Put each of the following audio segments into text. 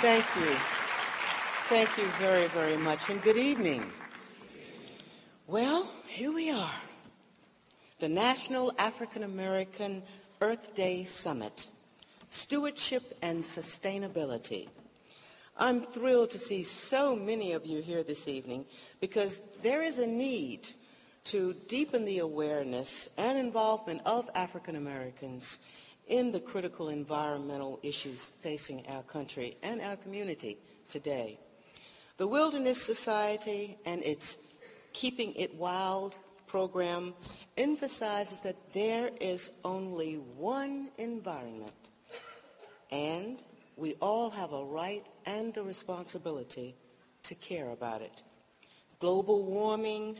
Thank you. Thank you very, very much, and good evening. Well, here we are, the National African American Earth Day Summit, Stewardship and Sustainability. I'm thrilled to see so many of you here this evening because there is a need to deepen the awareness and involvement of African Americans in the critical environmental issues facing our country and our community today. The Wilderness Society and its Keeping It Wild program emphasizes that there is only one environment, and we all have a right and a responsibility to care about it. Global warming,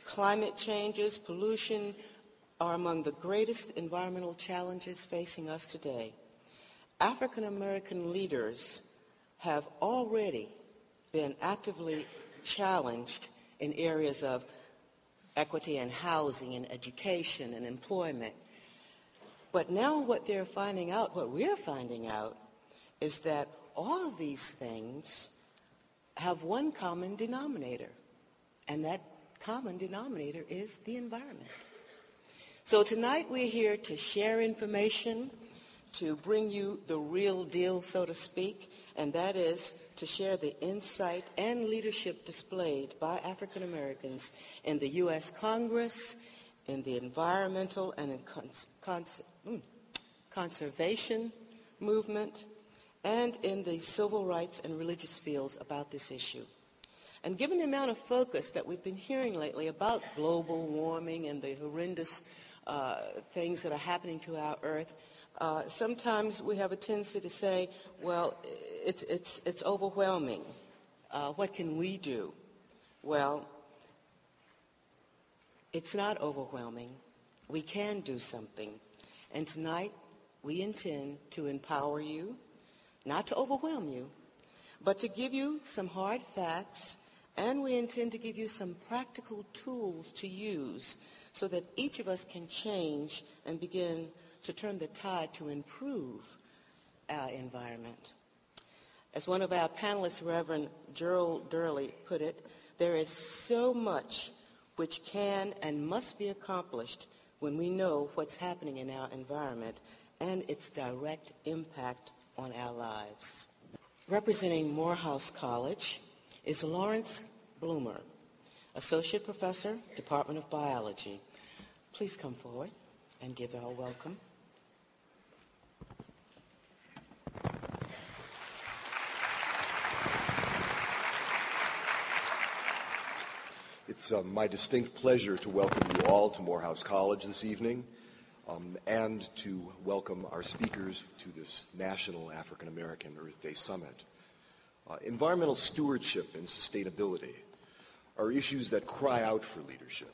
climate changes, pollution are among the greatest environmental challenges facing us today. African American leaders have already been actively challenged in areas of equity and housing and education and employment. But now what we're finding out, is that all of these things have one common denominator, and that common denominator is the environment. So tonight we're here to share information, to bring you the real deal, so to speak, and that is to share the insight and leadership displayed by African Americans in the U.S. Congress, in the environmental and conservation movement, and in the civil rights and religious fields about this issue. And given the amount of focus that we've been hearing lately about global warming and the horrendous things that are happening to our earth, sometimes we have a tendency to say, well, it's overwhelming. What can we do? Well, it's not overwhelming. We can do something. And tonight, we intend to empower you, not to overwhelm you, but to give you some hard facts, and we intend to give you some practical tools to use so that each of us can change and begin to turn the tide to improve our environment. As one of our panelists, Reverend Gerald Durley, put it, there is so much which can and must be accomplished when we know what's happening in our environment and its direct impact on our lives. Representing Morehouse College is Lawrence Bloomer, Associate Professor, Department of Biology. Please come forward and give our welcome. It's my distinct pleasure to welcome you all to Morehouse College this evening and to welcome our speakers to this National African American Earth Day Summit. Environmental stewardship and sustainability are issues that cry out for leadership,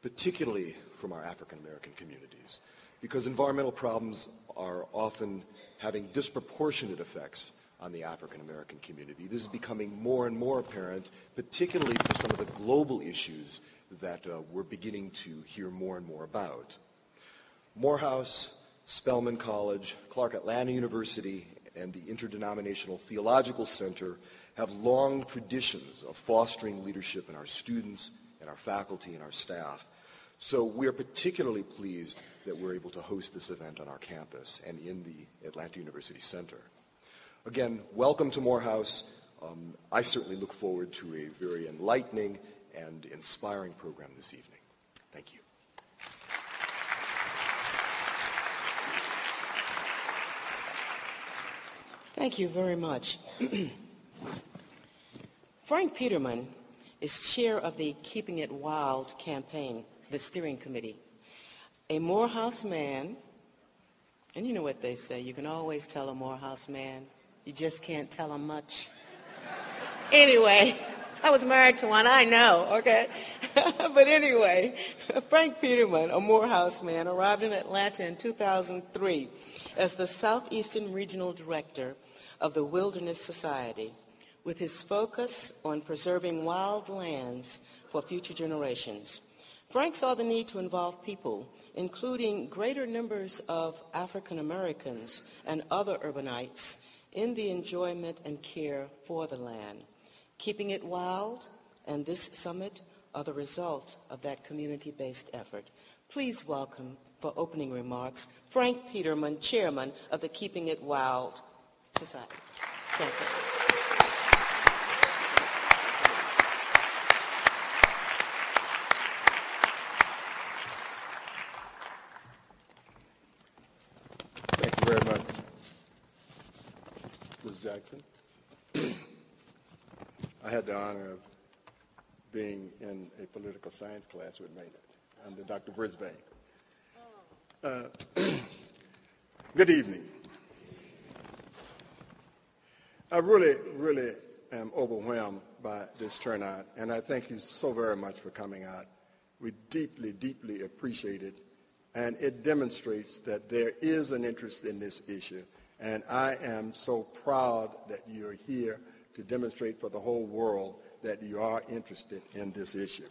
particularly from our African American communities, because environmental problems are often having disproportionate effects on the African American community. This is becoming more and more apparent, particularly for some of the global issues that we're beginning to hear more and more about. Morehouse, Spelman College, Clark-Atlanta University, and the Interdenominational Theological Center have long traditions of fostering leadership in our students and our faculty and our staff. So we are particularly pleased that we're able to host this event on our campus and in the Atlanta University Center. Again, welcome to Morehouse. I certainly look forward to a very enlightening and inspiring program this evening. Thank you. Thank you very much. Frank Peterman is chair of the Keeping It Wild campaign, the steering committee. A Morehouse man, and you know what they say, you can always tell a Morehouse man, you just can't tell him much. Anyway, I was married to one, I know, okay? But anyway, Frank Peterman, a Morehouse man, arrived in Atlanta in 2003 as the Southeastern Regional Director of the Wilderness Society, with his focus on preserving wild lands for future generations. Frank saw the need to involve people, including greater numbers of African Americans and other urbanites, in the enjoyment and care for the land. Keeping It Wild and this summit are the result of that community-based effort. Please welcome, for opening remarks, Frank Peterman, Chairman of the Keeping It Wild Society. Thank you. Thank you very much, Ms. Jackson. I had the honor of being in a political science class with Maynard under Dr. Brisbane. Good evening. I really am overwhelmed by this turnout, and I thank you so very much for coming out. We deeply appreciate it, and it demonstrates that there is an interest in this issue, and I am so proud that you're here to demonstrate for the whole world that you are interested in this issue.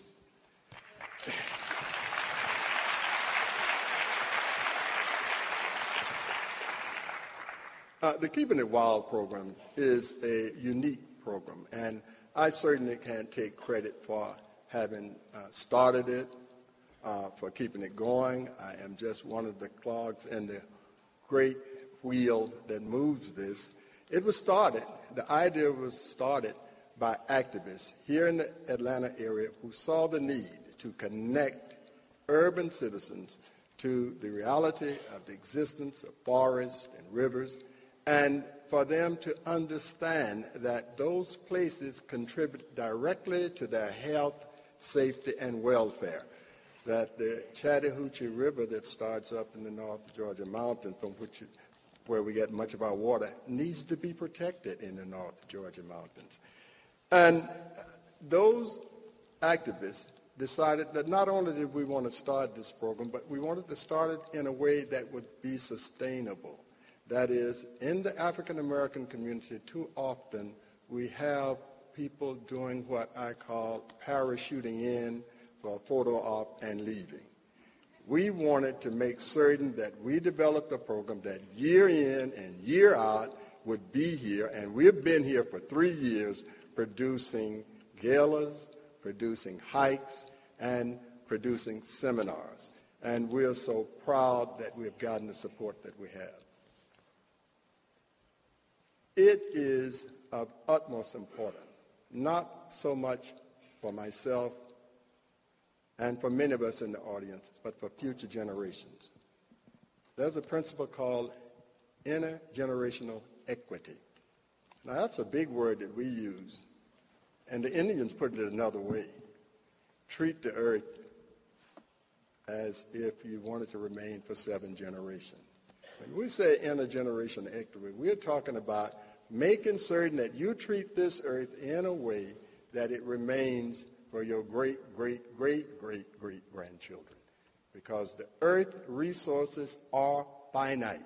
The Keeping It Wild program is a unique program, and I certainly can't take credit for having started it, for keeping it going. I am just one of the cogs in the great wheel that moves this. It was started, the idea was started by activists here in the Atlanta area who saw the need to connect urban citizens to the reality of the existence of forests and rivers, and for them to understand that those places contribute directly to their health, safety, and welfare. That the Chattahoochee River that starts up in the North Georgia mountain, where we get much of our water, needs to be protected in the North Georgia mountains. And those activists decided that not only did we want to start this program, but we wanted to start it in a way that would be sustainable. That is, in the African American community, too often we have people doing what I call parachuting in for a photo op and leaving. We wanted to make certain that we developed a program that year in and year out would be here, and we've been here for 3 years producing galas, producing hikes, and producing seminars. And we're so proud that we've gotten the support that we have. It is of utmost importance, not so much for myself and for many of us in the audience, but for future generations. There's a principle called intergenerational equity. Now, that's a big word that we use, and the Indians put it another way. Treat the earth as if you wanted to remain for 7 generations. When we say intergenerational equity, we're talking about making certain that you treat this earth in a way that it remains for your great-great-great-great-grandchildren. Because the earth resources are finite.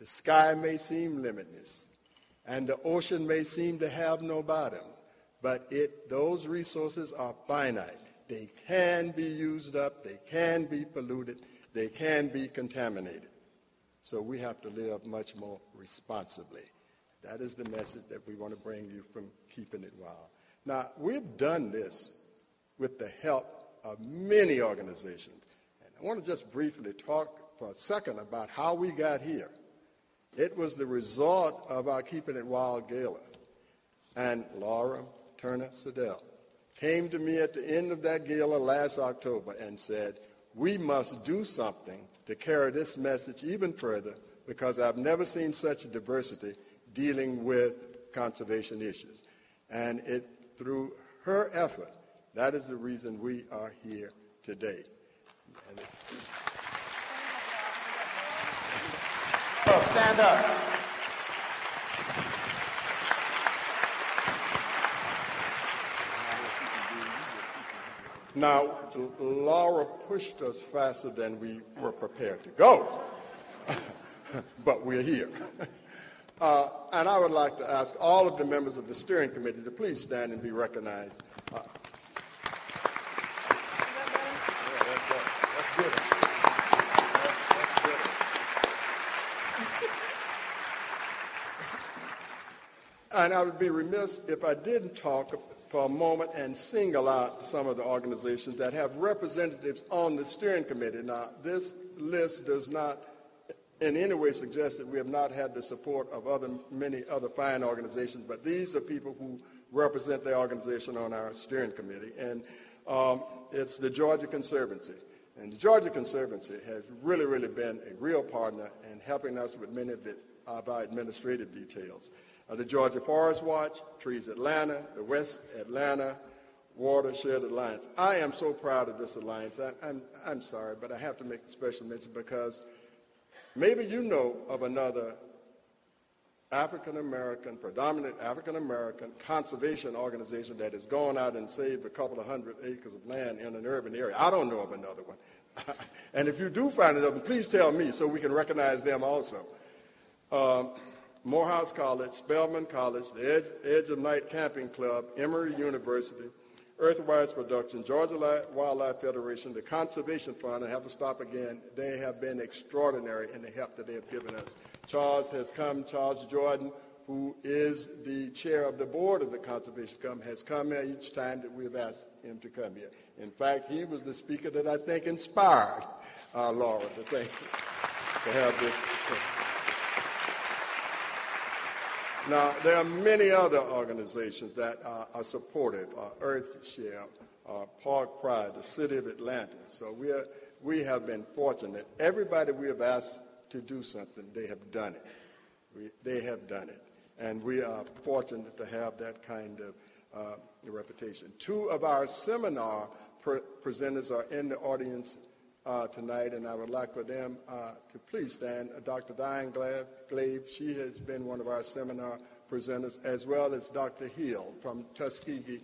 The sky may seem limitless, and the ocean may seem to have no bottom, but those resources are finite. They can be used up, they can be polluted, they can be contaminated. So we have to live much more responsibly. That is the message that we want to bring you from Keeping It Wild. Now, we've done this with the help of many organizations. And I want to just briefly talk for a second about how we got here. It was the result of our Keeping It Wild Gala. And Laura Turner Siddell came to me at the end of that gala last October and said, we must do something to carry this message even further, because I've never seen such a diversity dealing with conservation issues. And through her effort, that is the reason we are here today. Stand up. Now, Laura pushed us faster than we were prepared to go, but we're here. And I would like to ask all of the members of the steering committee to please stand and be recognized. That's good. That's good. And I would be remiss if I didn't talk for a moment and single out some of the organizations that have representatives on the steering committee. Now, this list does not in any way suggest that we have not had the support of many other fine organizations, but these are people who represent their organization on our steering committee. And it's the Georgia Conservancy. And the Georgia Conservancy has really been a real partner in helping us with many of our administrative details. The Georgia Forest Watch, Trees Atlanta, the West Atlanta Watershed Alliance. I am so proud of this alliance. I'm sorry, but I have to make a special mention because maybe you know of another African-American, predominant African-American conservation organization that has gone out and saved a couple of 100 acres of land in an urban area. I don't know of another one. And if you do find another one, please tell me so we can recognize them also. Morehouse College, Spelman College, the Edge of Night Camping Club, Emory University, Earthwise Production, Georgia Wildlife Federation, the Conservation Fund. I have to stop again. They have been extraordinary in the help that they have given us. Charles Jordan, who is the chair of the board of the Conservation Fund, has come here each time that we have asked him to come here. In fact, he was the speaker that I think inspired Laura to have this. Now, there are many other organizations that are supportive, Earthshare, Park Pride, the City of Atlanta. So we have been fortunate. Everybody we have asked to do something, they have done it. They have done it. And we are fortunate to have that kind of reputation. Two of our seminar presenters are in the audience tonight, and I would like for them to please stand. Dr. Diane Glave, she has been one of our seminar presenters, as well as Dr. Hill from Tuskegee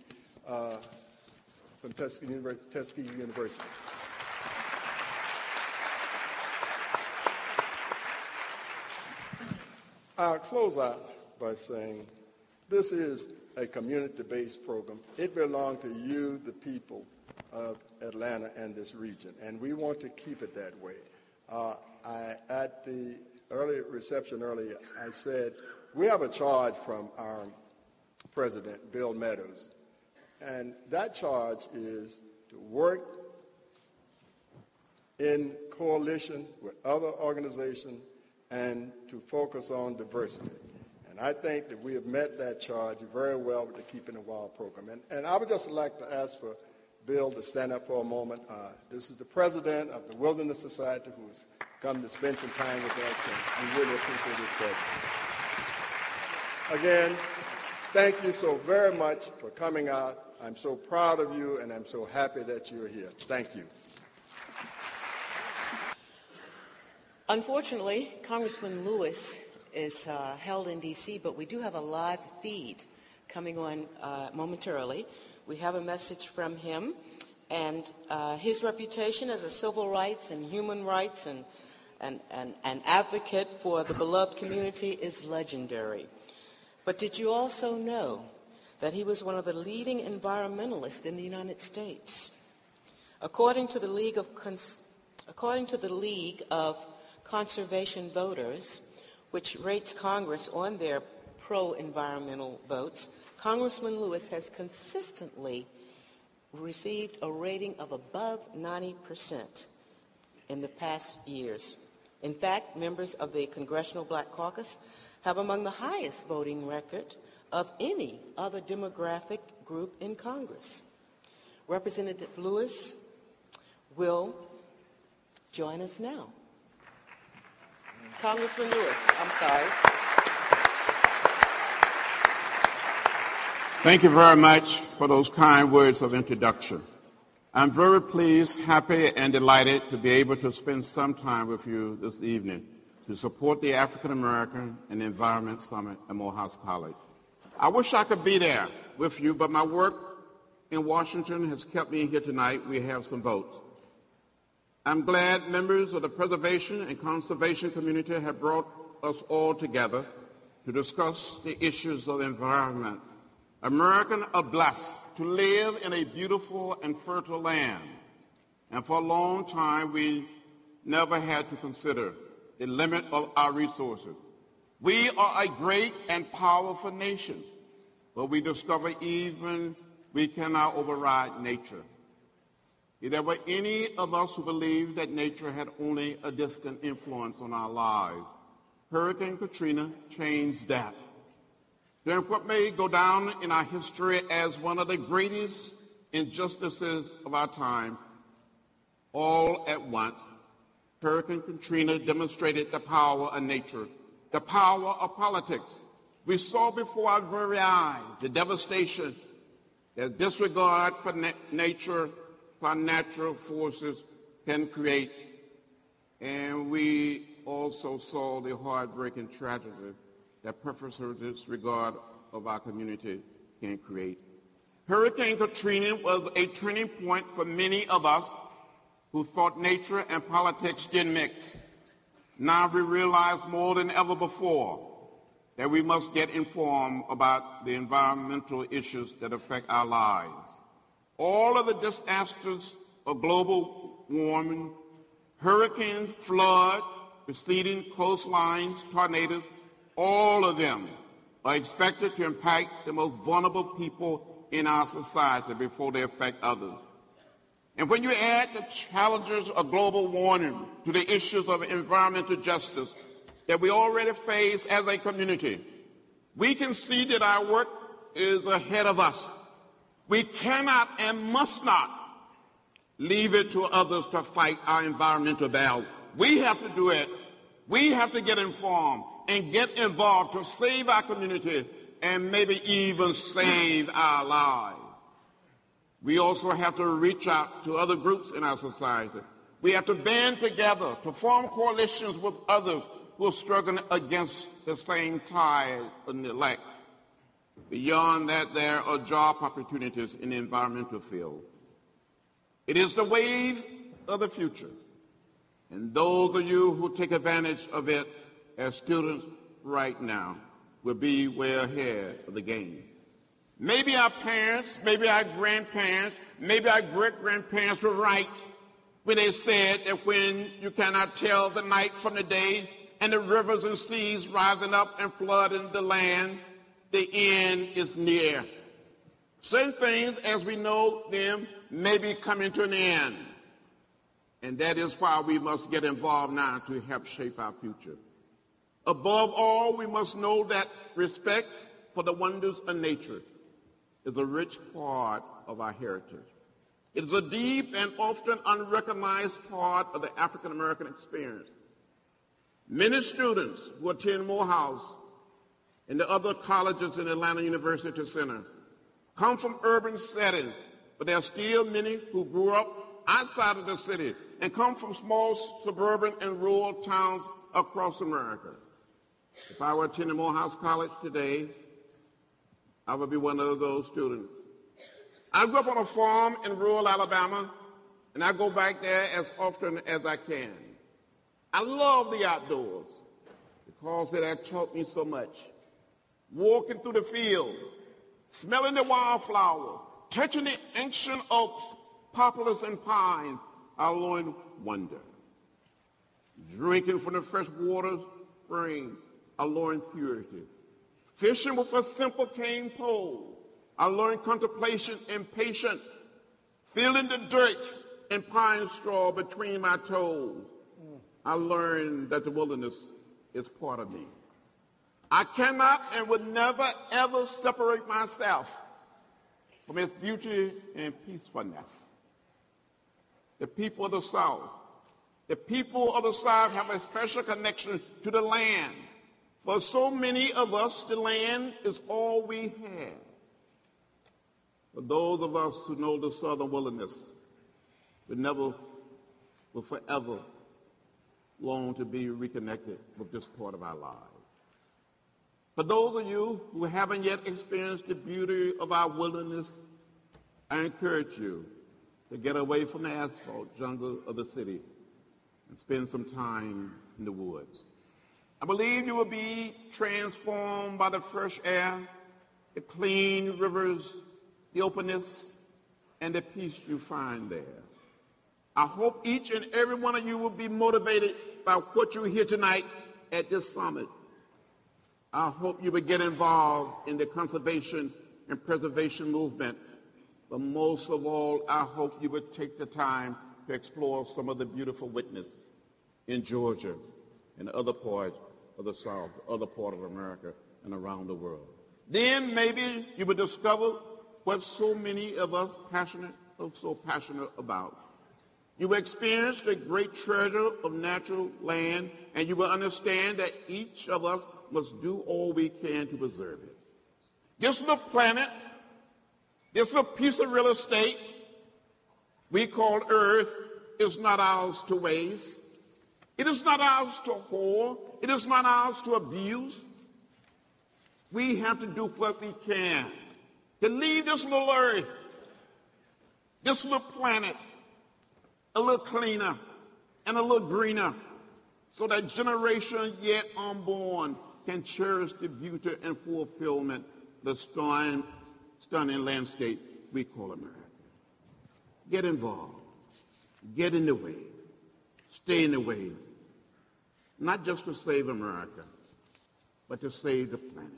University. I'll close out by saying this is a community-based program. It belongs to you, the people of Atlanta and this region, and we want to keep it that way. At the early reception earlier, I said we have a charge from our president, Bill Meadows, and that charge is to work in coalition with other organizations and to focus on diversity. And I think that we have met that charge very well with the Keeping It Wild program. And I would just like to ask for Bill to stand up for a moment. This is the president of the Wilderness Society who's come to spend some time with us, and we really appreciate his presence. Again, thank you so very much for coming out. I'm so proud of you, and I'm so happy that you're here. Thank you. Unfortunately, Congressman Lewis is held in D.C., but we do have a live feed coming on momentarily. We have a message from him, and his reputation as a civil rights and human rights and advocate for the beloved community is legendary. But did you also know that he was one of the leading environmentalists in the United States? According to the League of Conservation Voters, which rates Congress on their pro-environmental votes, Congressman Lewis has consistently received a rating of above 90% in the past years. In fact, members of the Congressional Black Caucus have among the highest voting record of any other demographic group in Congress. Representative Lewis will join us now. Congressman Lewis, I'm sorry. Thank you very much for those kind words of introduction. I'm very pleased, happy, and delighted to be able to spend some time with you this evening to support the African American and Environment Summit at Morehouse College. I wish I could be there with you, but my work in Washington has kept me here tonight. We have some votes. I'm glad members of the preservation and conservation community have brought us all together to discuss the issues of the environment. Americans are blessed to live in a beautiful and fertile land, and for a long time we never had to consider the limit of our resources. We are a great and powerful nation, but we discover even we cannot override nature. If there were any of us who believed that nature had only a distant influence on our lives, Hurricane Katrina changed that. During what may go down in our history as one of the greatest injustices of our time, all at once, Hurricane Katrina demonstrated the power of nature, the power of politics. We saw before our very eyes the devastation that disregard for nature, for natural forces can create. And we also saw the heartbreaking tragedy that purposeful disregard of our community can create. Hurricane Katrina was a turning point for many of us who thought nature and politics didn't mix. Now we realize more than ever before that we must get informed about the environmental issues that affect our lives. All of the disasters of global warming, hurricanes, flood, receding coastlines, tornadoes, all of them are expected to impact the most vulnerable people in our society before they affect others. And when you add the challenges of global warming to the issues of environmental justice that we already face as a community, we can see that our work is ahead of us. We cannot and must not leave it to others to fight our environmental battle. We have to do it. We have to get informed and get involved to save our community and maybe even save our lives. We also have to reach out to other groups in our society. We have to band together to form coalitions with others who are struggling against the same tide of neglect. Beyond that, there are job opportunities in the environmental field. It is the wave of the future. And those of you who take advantage of it as students right now will be way ahead of the game. Maybe our parents, maybe our grandparents, maybe our great-grandparents were right when they said that when you cannot tell the night from the day and the rivers and seas rising up and flooding the land, the end is near. Certain things, as we know them, may be coming to an end. And that is why we must get involved now to help shape our future. Above all, we must know that respect for the wonders of nature is a rich part of our heritage. It is a deep and often unrecognized part of the African American experience. Many students who attend Morehouse and the other colleges in Atlanta University Center come from urban settings, but there are still many who grew up outside of the city and come from small suburban and rural towns across America. If I were attending Morehouse College today, I would be one of those students. I grew up on a farm in rural Alabama, and I go back there as often as I can. I love the outdoors because it has taught me so much. Walking through the fields, smelling the wildflowers, touching the ancient oaks, poplars, and pines, I learned wonder. Drinking from the fresh water spring, I learned purity. Fishing with a simple cane pole, I learned contemplation and patience. Feeling the dirt and pine straw between my toes, I learned that the wilderness is part of me. I cannot and would never, ever separate myself from its beauty and peacefulness. The people of the South have a special connection to the land. For so many of us, the land is all we have. For those of us who know the southern wilderness, will forever long to be reconnected with this part of our lives. For those of you who haven't yet experienced the beauty of our wilderness, I encourage you to get away from the asphalt jungle of the city and spend some time in the woods. I believe you will be transformed by the fresh air, the clean rivers, the openness, and the peace you find there. I hope each and every one of you will be motivated by what you hear tonight at this summit. I hope you will get involved in the conservation and preservation movement. But most of all, I hope you would take the time to explore some of the beautiful witness in Georgia and other parts of the South, other part of America and around the world. Then maybe you would discover what so many of us are so passionate about. You will experience the great treasure of natural land, and you will understand that each of us must do all we can to preserve it. This little planet, this little piece of real estate we call Earth is not ours to waste. It is not ours to hoard. It is not ours to abuse. We have to do what we can to leave this little Earth, this little planet, a little cleaner and a little greener, so that generation yet unborn can cherish the beauty and fulfillment of the stunning landscape we call America. Get involved. Get in the way. Stay in the way. Not just to save America, but to save the planet.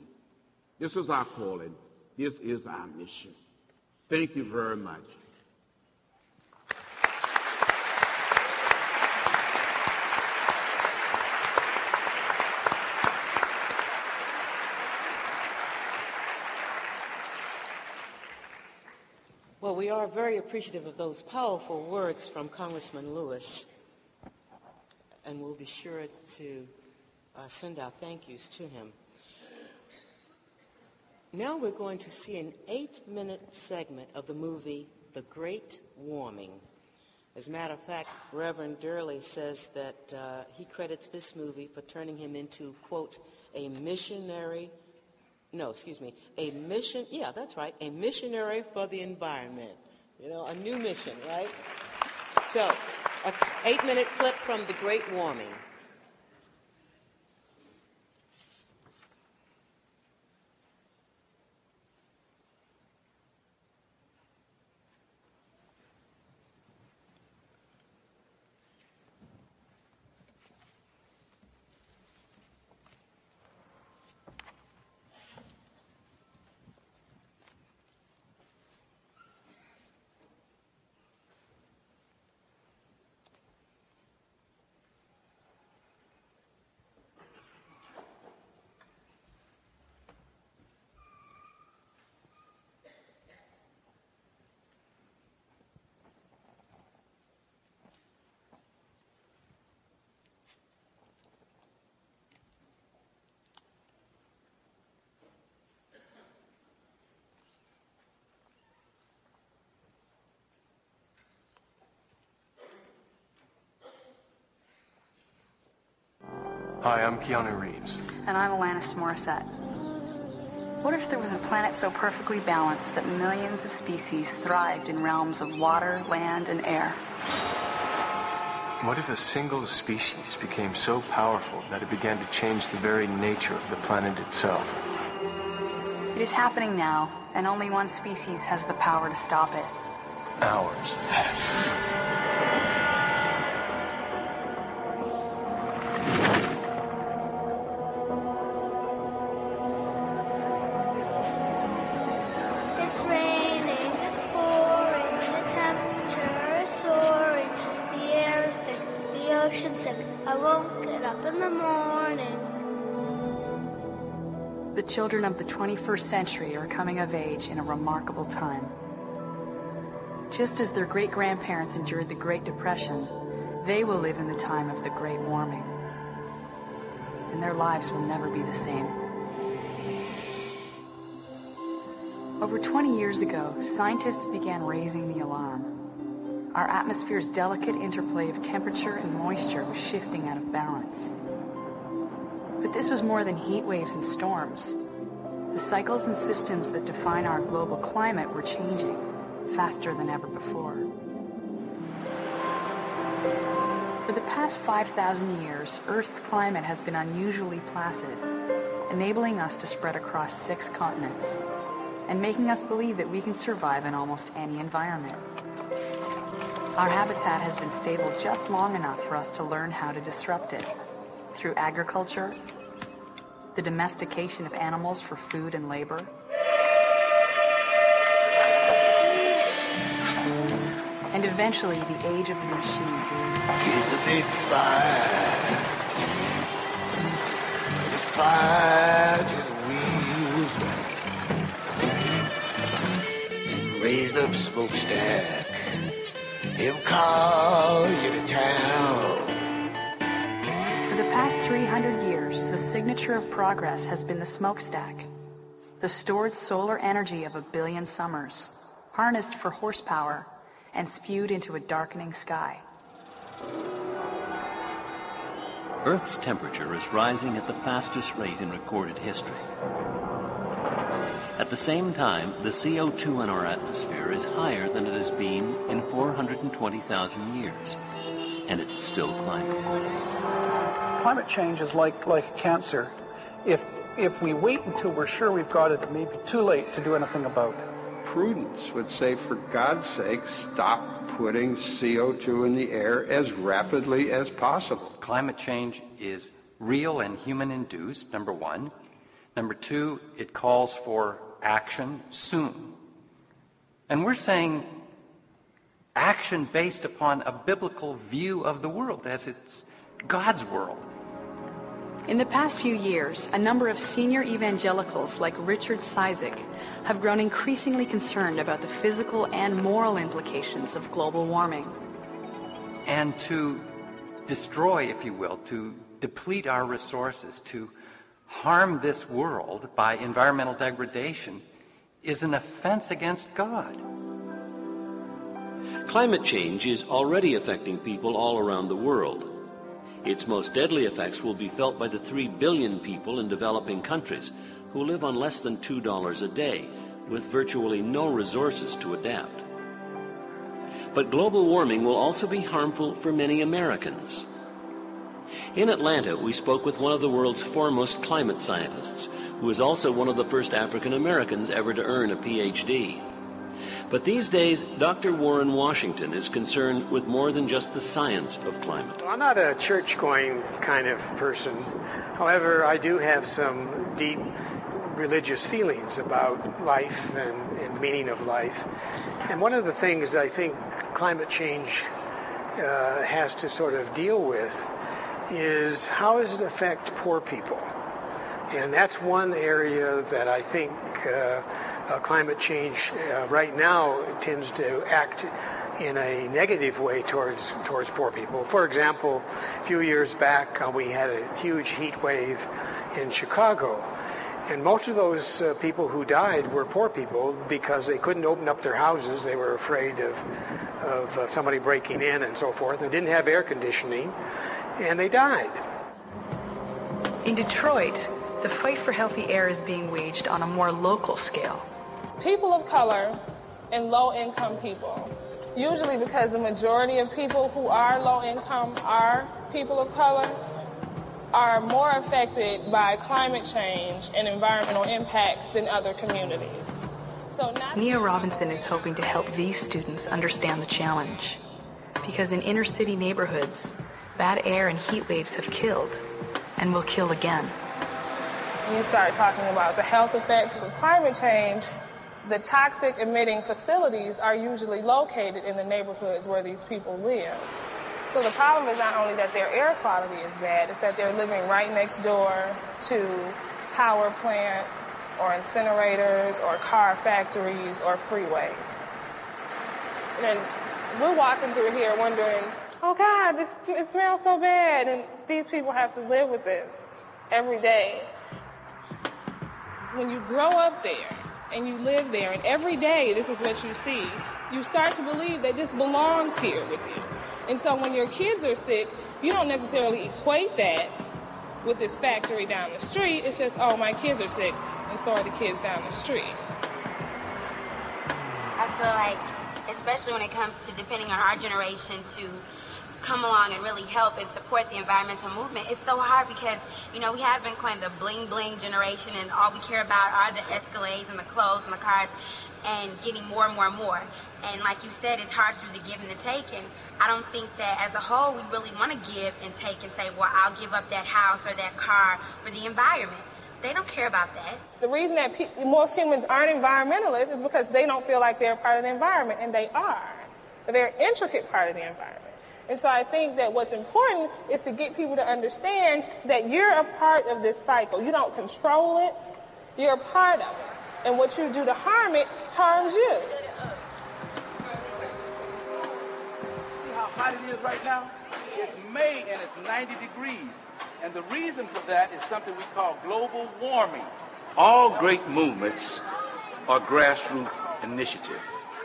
This is our calling. This is our mission. Thank you very much. Well, we are very appreciative of those powerful words from Congressman Lewis, and we'll be sure to send our thank yous to him. Now we're going to see an 8-minute segment of the movie The Great Warming. As a matter of fact, Reverend Durley says that he credits this movie for turning him into, quote, a missionary for the environment. You know, a new mission, right? So, an 8-minute clip from The Great Warming. Hi, I'm Keanu Reeves. And I'm Alanis Morissette. What if there was a planet so perfectly balanced that millions of species thrived in realms of water, land, and air? What if a single species became so powerful that it began to change the very nature of the planet itself? It is happening now, and only one species has the power to stop it. Ours. I won't get up in the morning. The children of the 21st century are coming of age in a remarkable time. Just as their great-grandparents endured the Great Depression, they will live in the time of the Great Warming. And their lives will never be the same. Over 20 years ago, scientists began raising the alarm. Our atmosphere's delicate interplay of temperature and moisture was shifting out of balance. But this was more than heat waves and storms. The cycles and systems that define our global climate were changing faster than ever before. For the past 5,000 years, Earth's climate has been unusually placid, enabling us to spread across 6 continents, and making us believe that we can survive in almost any environment. Our habitat has been stable just long enough for us to learn how to disrupt it through agriculture, the domestication of animals for food and labor, and eventually the age of the machine. See the big fire, the fire to the wheels, raising up smokestack, he'll call you to town. For the past 300 years, the signature of progress has been the smokestack, the stored solar energy of 1 billion summers, harnessed for horsepower and spewed into a darkening sky. Earth's temperature is rising at the fastest rate in recorded history. At the same time, the CO2 in our atmosphere is higher than it has been in 420,000 years, and it's still climbing. Climate change is like cancer. If we wait until we're sure we've got it, it may be too late to do anything about it. Prudence would say, for God's sake, stop putting CO2 in the air as rapidly as possible. Climate change is real and human-induced, number one. Number two, it calls for action soon. And we're saying action based upon a biblical view of the world as it's God's world. In the past few years, a number of senior evangelicals like Richard Cizik have grown increasingly concerned about the physical and moral implications of global warming. And to destroy, if you will, to deplete our resources, to harm this world by environmental degradation is an offense against God. Climate change is already affecting people all around the world. Its most deadly effects will be felt by the 3 billion people in developing countries who live on less than $2 a day, with virtually no resources to adapt. But global warming will also be harmful for many Americans. In Atlanta, we spoke with one of the world's foremost climate scientists, who is also one of the first African Americans ever to earn a PhD. But these days, Dr. Warren Washington is concerned with more than just the science of climate. I'm not a church-going kind of person. However, I do have some deep religious feelings about life and meaning of life. And one of the things I think climate change has to sort of deal with is how does it affect poor people? And that's one area that I think climate change right now tends to act in a negative way towards poor people. For example, a few years back we had a huge heat wave in Chicago, and most of those people who died were poor people because they couldn't open up their houses. They were afraid of somebody breaking in and so forth. They didn't have air conditioning, and they died. In Detroit, the fight for healthy air is being waged on a more local scale. People of color and low-income people, usually because the majority of people who are low-income are people of color, are more affected by climate change and environmental impacts than other communities. Nia Robinson is hoping to help these students understand the challenge, because in inner-city neighborhoods, bad air and heat waves have killed and will kill again. When you start talking about the health effects of climate change, the toxic emitting facilities are usually located in the neighborhoods where these people live. So the problem is not only that their air quality is bad, it's that they're living right next door to power plants or incinerators or car factories or freeways. And we're walking through here wondering, oh God, it smells so bad, and these people have to live with it every day. When you grow up there and you live there and every day this is what you see, you start to believe that this belongs here with you. And so when your kids are sick, you don't necessarily equate that with this factory down the street. It's just, oh, my kids are sick, and so are the kids down the street. I feel like, especially when it comes to depending on our generation to come along and really help and support the environmental movement, it's so hard because, you know, we have been kind of the bling-bling generation, and all we care about are the Escalades and the clothes and the cars and getting more and more and more. And like you said, it's hard through the give and the take, and I don't think that as a whole we really want to give and take and say, well, I'll give up that house or that car for the environment. They don't care about that. The reason that most humans aren't environmentalists is because they don't feel like they're part of the environment, and they are. They're an intricate part of the environment. And so I think that what's important is to get people to understand that you're a part of this cycle. You don't control it. You're a part of it. And what you do to harm it harms you. See how hot it is right now? It's May and it's 90 degrees. And the reason for that is something we call global warming. All great movements are grassroots initiative.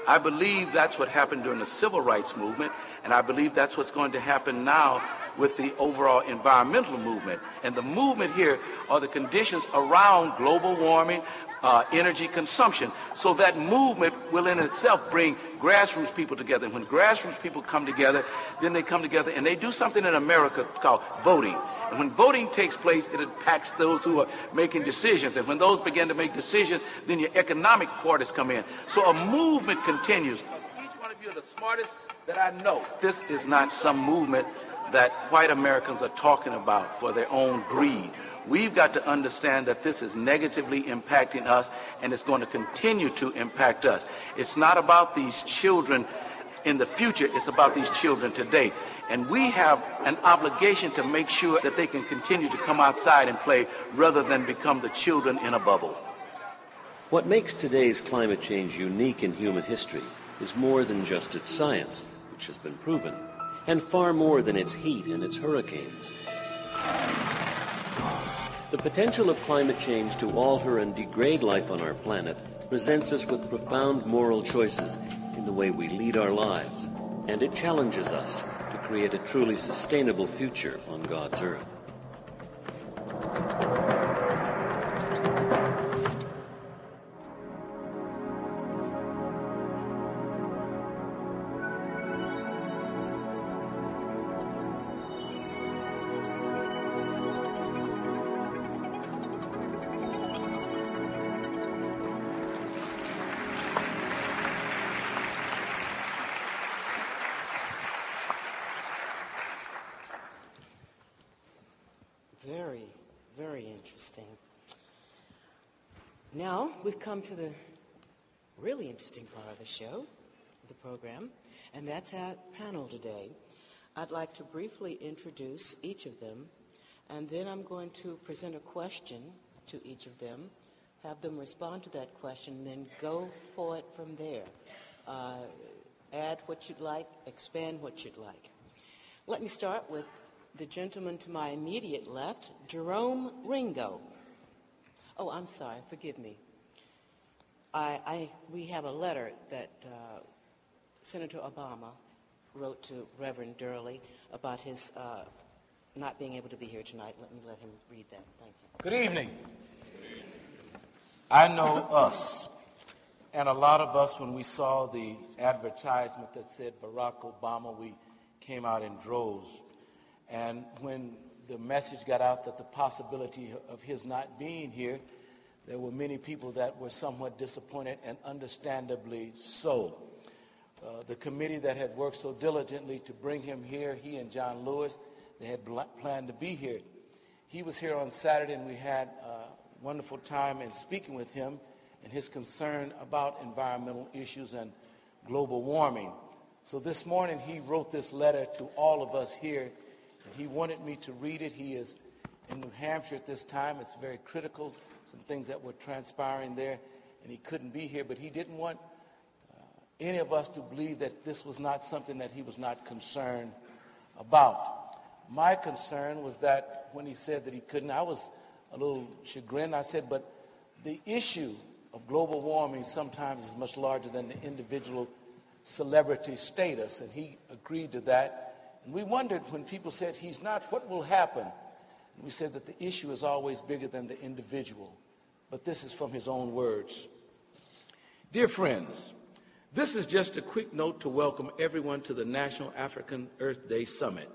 I believe that's what happened during the civil rights movement, and I believe that's what's going to happen now with the overall environmental movement. And the movement here are the conditions around global warming, energy consumption. So that movement will in itself bring grassroots people together. And when grassroots people come together, then they come together and they do something in America called voting. And when voting takes place, it impacts those who are making decisions. And when those begin to make decisions, then your economic parties come in. So a movement continues. Each one of you are the smartest that I know. This is not some movement that white Americans are talking about for their own greed. We've got to understand that this is negatively impacting us, and it's going to continue to impact us. It's not about these children in the future. It's about these children today. And we have an obligation to make sure that they can continue to come outside and play rather than become the children in a bubble. What makes today's climate change unique in human history is more than just its science, which has been proven, and far more than its heat and its hurricanes. The potential of climate change to alter and degrade life on our planet presents us with profound moral choices in the way we lead our lives, and it challenges us to create a truly sustainable future on God's earth. Very, very interesting. Now we've come to the really interesting part of the show, the program, and that's our panel today. I'd like to briefly introduce each of them, and then I'm going to present a question to each of them, have them respond to that question, and then go for it from there. Add what you'd like, expand what you'd like. Let me start with the gentleman to my immediate left, Jerome Ringo. Oh, I'm sorry, forgive me. We have a letter that Senator Obama wrote to Reverend Durley about his not being able to be here tonight. Let him read that. Thank you. Good evening. I know us, and a lot of us, when we saw the advertisement that said Barack Obama, we came out in droves. And when the message got out that the possibility of his not being here, there were many people that were somewhat disappointed, and understandably so. The committee that had worked so diligently to bring him here, he and John Lewis, they had planned to be here. He was here on Saturday, and we had a wonderful time in speaking with him and his concern about environmental issues and global warming. So this morning he wrote this letter to all of us here. He wanted me to read it. He is in New Hampshire at this time. It's very critical, some things that were transpiring there, and he couldn't be here. But he didn't want any of us to believe that this was not something that he was not concerned about. My concern was that when he said that he couldn't, I was a little chagrined. I said, but the issue of global warming sometimes is much larger than the individual celebrity status, and he agreed to that. And we wondered when people said he's not, what will happen? And we said that the issue is always bigger than the individual. But this is from his own words. Dear friends, this is just a quick note to welcome everyone to the National African Earth Day Summit.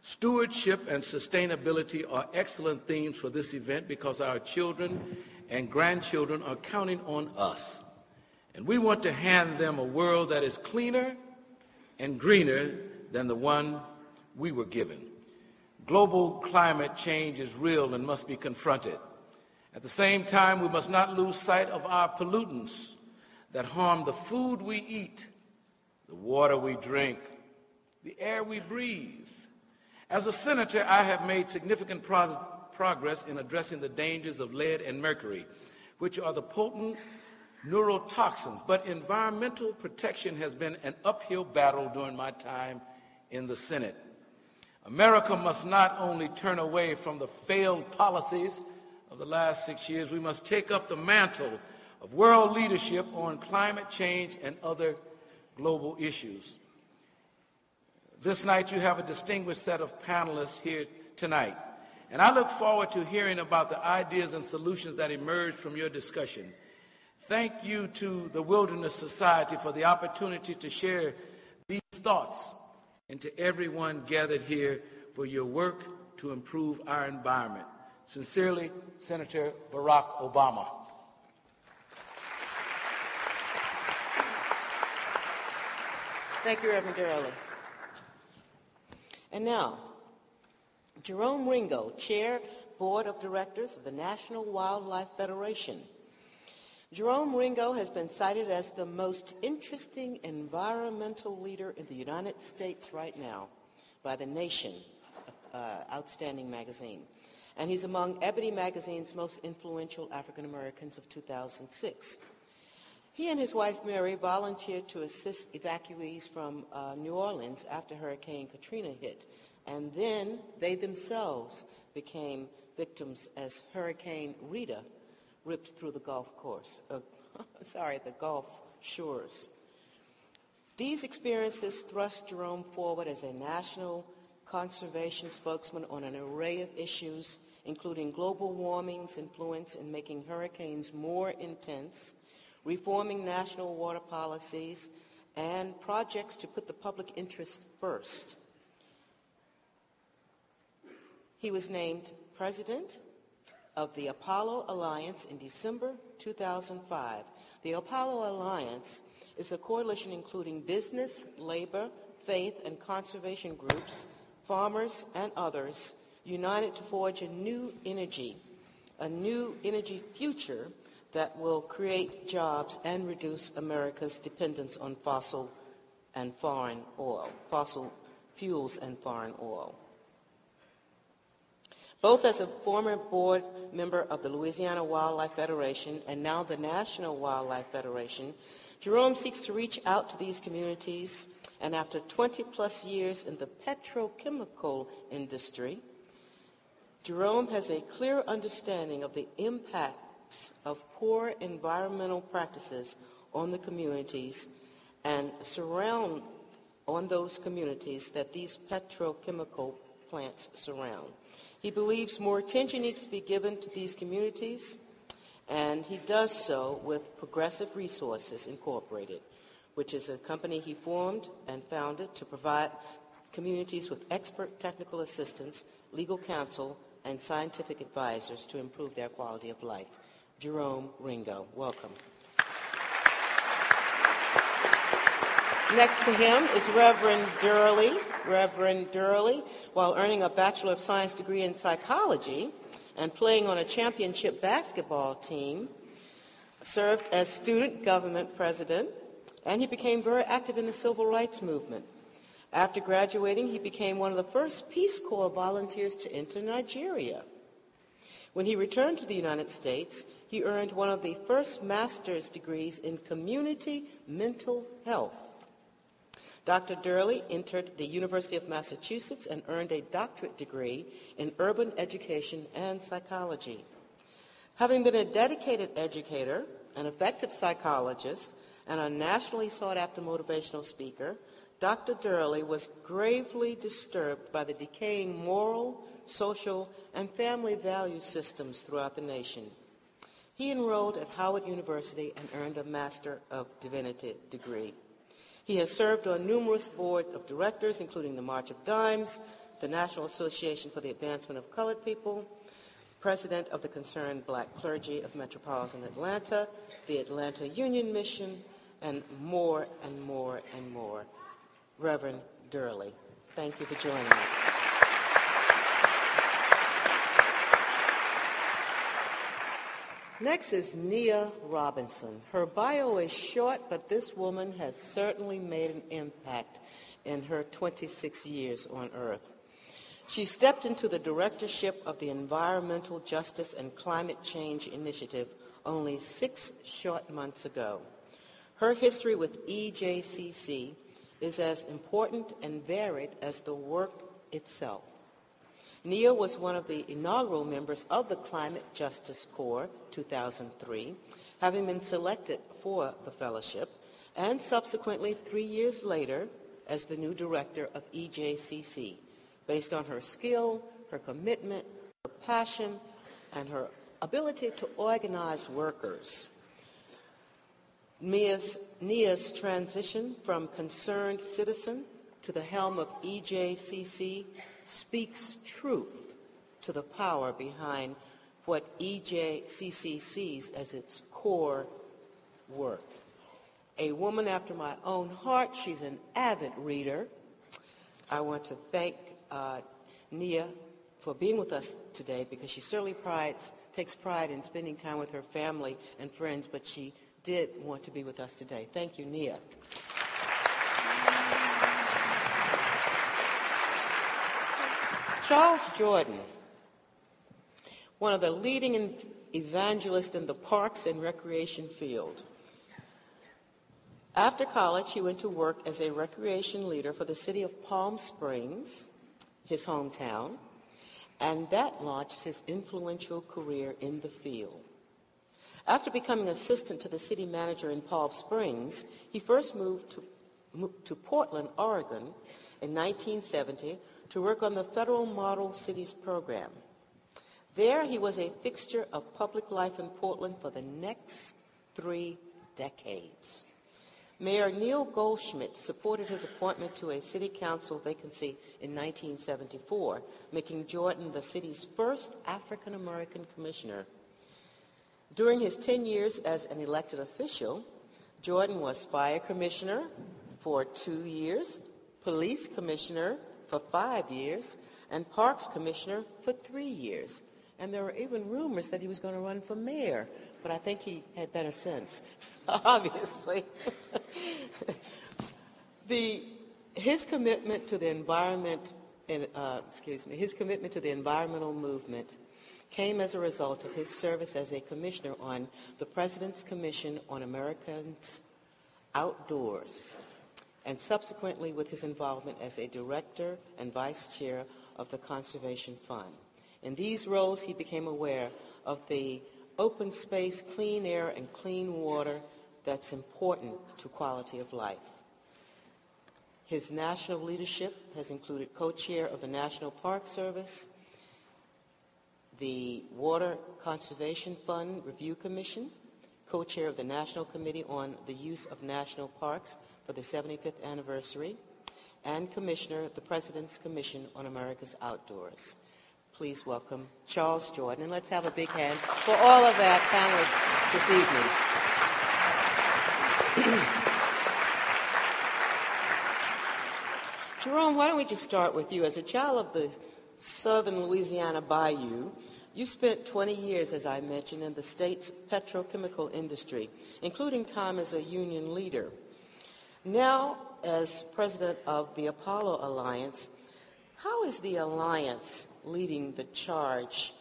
Stewardship and sustainability are excellent themes for this event because our children and grandchildren are counting on us. And we want to hand them a world that is cleaner and greener than the one we were given. Global climate change is real and must be confronted. At the same time, we must not lose sight of our pollutants that harm the food we eat, the water we drink, the air we breathe. As a senator, I have made significant progress in addressing the dangers of lead and mercury, which are the potent neurotoxins, but environmental protection has been an uphill battle during my time in the Senate. America must not only turn away from the failed policies of the last 6 years, we must take up the mantle of world leadership on climate change and other global issues. This night you have a distinguished set of panelists here tonight, and I look forward to hearing about the ideas and solutions that emerge from your discussion. Thank you to the Wilderness Society for the opportunity to share these thoughts, and to everyone gathered here for your work to improve our environment. Sincerely, Senator Barack Obama. Thank you, Reverend Durley. And now, Jerome Ringo, Chair, Board of Directors of the National Wildlife Federation. Jerome Ringo has been cited as the most interesting environmental leader in the United States right now by The Nation, outstanding magazine. And he's among Ebony magazine's most influential African Americans of 2006. He and his wife Mary volunteered to assist evacuees from New Orleans after Hurricane Katrina hit. And then they themselves became victims as Hurricane Rita ripped through the Gulf shores. These experiences thrust Jerome forward as a national conservation spokesman on an array of issues, including global warming's influence in making hurricanes more intense, reforming national water policies, and projects to put the public interest first. He was named president of the Apollo Alliance in December 2005. The Apollo Alliance is a coalition including business, labor, faith, and conservation groups, farmers, and others, united to forge a new energy future that will create jobs and reduce America's dependence on fossil fuels and foreign oil. Both as a former board member of the Louisiana Wildlife Federation and now the National Wildlife Federation, Jerome seeks to reach out to these communities, and after 20-plus years in the petrochemical industry, Jerome has a clear understanding of the impacts of poor environmental practices on the communities and on those communities that these petrochemical plants surround. He believes more attention needs to be given to these communities, and he does so with Progressive Resources Incorporated, which is a company he formed and founded to provide communities with expert technical assistance, legal counsel, and scientific advisors to improve their quality of life. Jerome Ringo, welcome. Next to him is Reverend Durley. Reverend Durley, while earning a Bachelor of Science degree in psychology and playing on a championship basketball team, served as student government president, and he became very active in the civil rights movement. After graduating, he became one of the first Peace Corps volunteers to enter Nigeria. When he returned to the United States, he earned one of the first master's degrees in community mental health. Dr. Durley entered the University of Massachusetts and earned a doctorate degree in urban education and psychology. Having been a dedicated educator, an effective psychologist, and a nationally sought-after motivational speaker, Dr. Durley was gravely disturbed by the decaying moral, social, and family value systems throughout the nation. He enrolled at Howard University and earned a Master of Divinity degree. He has served on numerous boards of directors, including the March of Dimes, the National Association for the Advancement of Colored People, president of the Concerned Black Clergy of Metropolitan Atlanta, the Atlanta Union Mission, and more and more and more. Reverend Durley, thank you for joining us. Next is Nia Robinson. Her bio is short, but this woman has certainly made an impact in her 26 years on Earth. She stepped into the directorship of the Environmental Justice and Climate Change Initiative only 6 short months ago. Her history with EJCC is as important and varied as the work itself. Nia was one of the inaugural members of the Climate Justice Corps 2003, having been selected for the fellowship, and subsequently 3 years later as the new director of EJCC, based on her skill, her commitment, her passion, and her ability to organize workers. Nia's transition from concerned citizen to the helm of EJCC speaks truth to the power behind what EJCC sees as its core work. A woman after my own heart, she's an avid reader. I want to thank Nia for being with us today, because she certainly takes pride in spending time with her family and friends, but she did want to be with us today. Thank you, Nia. Charles Jordan, one of the leading evangelists in the parks and recreation field. After college, he went to work as a recreation leader for the city of Palm Springs, his hometown, and that launched his influential career in the field. After becoming assistant to the city manager in Palm Springs, he first moved to Portland, Oregon in 1970 to work on the Federal Model Cities program. There, he was a fixture of public life in Portland for the next 3 decades. Mayor Neil Goldschmidt supported his appointment to a city council vacancy in 1974, making Jordan the city's first African-American commissioner. During his 10 years as an elected official, Jordan was fire commissioner for 2 years, police commissioner for 5 years, and parks commissioner for 3 years. And there were even rumors that he was going to run for mayor, but I think he had better sense, obviously. His commitment to the environmental movement came as a result of his service as a commissioner on the President's Commission on Americans Outdoors, and subsequently with his involvement as a director and vice chair of the Conservation Fund. In these roles, he became aware of the open space, clean air, and clean water that's important to quality of life. His national leadership has included co-chair of the National Park Service, the Water Conservation Fund Review Commission, co-chair of the National Committee on the Use of National Parks for the 75th anniversary, and commissioner of the President's Commission on America's Outdoors. Please welcome Charles Jordan, and let's have a big hand for all of our panelists this evening. Jerome, why don't we just start with you? As a child of the southern Louisiana Bayou, you spent 20 years, as I mentioned, in the state's petrochemical industry, including time as a union leader. Now, as president of the Apollo Alliance, how is the Alliance leading the charge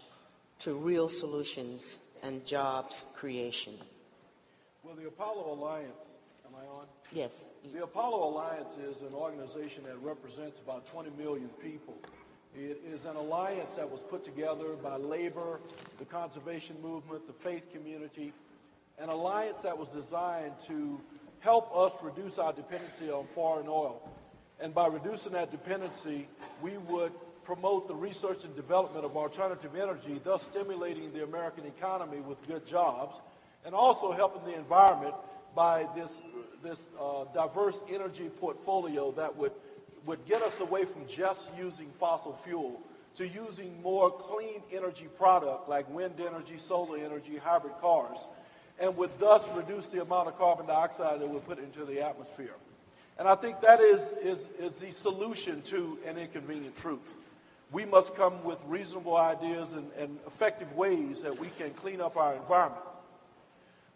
to real solutions and jobs creation? Well, the Apollo Alliance, am I on? Yes. The Apollo Alliance is an organization that represents about 20 million people. It is an alliance that was put together by labor, the conservation movement, the faith community, an alliance that was designed to help us reduce our dependency on foreign oil. And by reducing that dependency, we would promote the research and development of alternative energy, thus stimulating the American economy with good jobs, and also helping the environment by this diverse energy portfolio that would get us away from just using fossil fuel to using more clean energy product like wind energy, solar energy, hybrid cars, and would thus reduce the amount of carbon dioxide that we put into the atmosphere. And I think that is the solution to an inconvenient truth. We must come with reasonable ideas and effective ways that we can clean up our environment.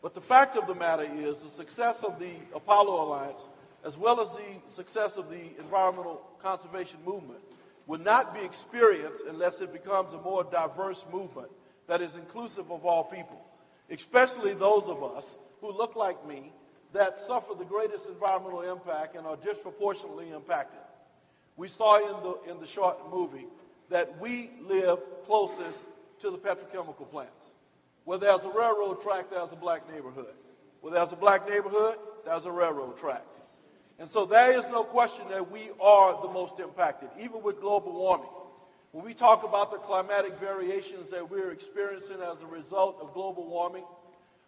But the fact of the matter is the success of the Apollo Alliance, as well as the success of the environmental conservation movement, will not be experienced unless it becomes a more diverse movement that is inclusive of all people, especially those of us who look like me that suffer the greatest environmental impact and are disproportionately impacted. We saw in the short movie that we live closest to the petrochemical plants. Where there's a railroad track, there's a black neighborhood. Where there's a black neighborhood, there's a railroad track. And so there is no question that we are the most impacted, even with global warming. When we talk about the climatic variations that we're experiencing as a result of global warming,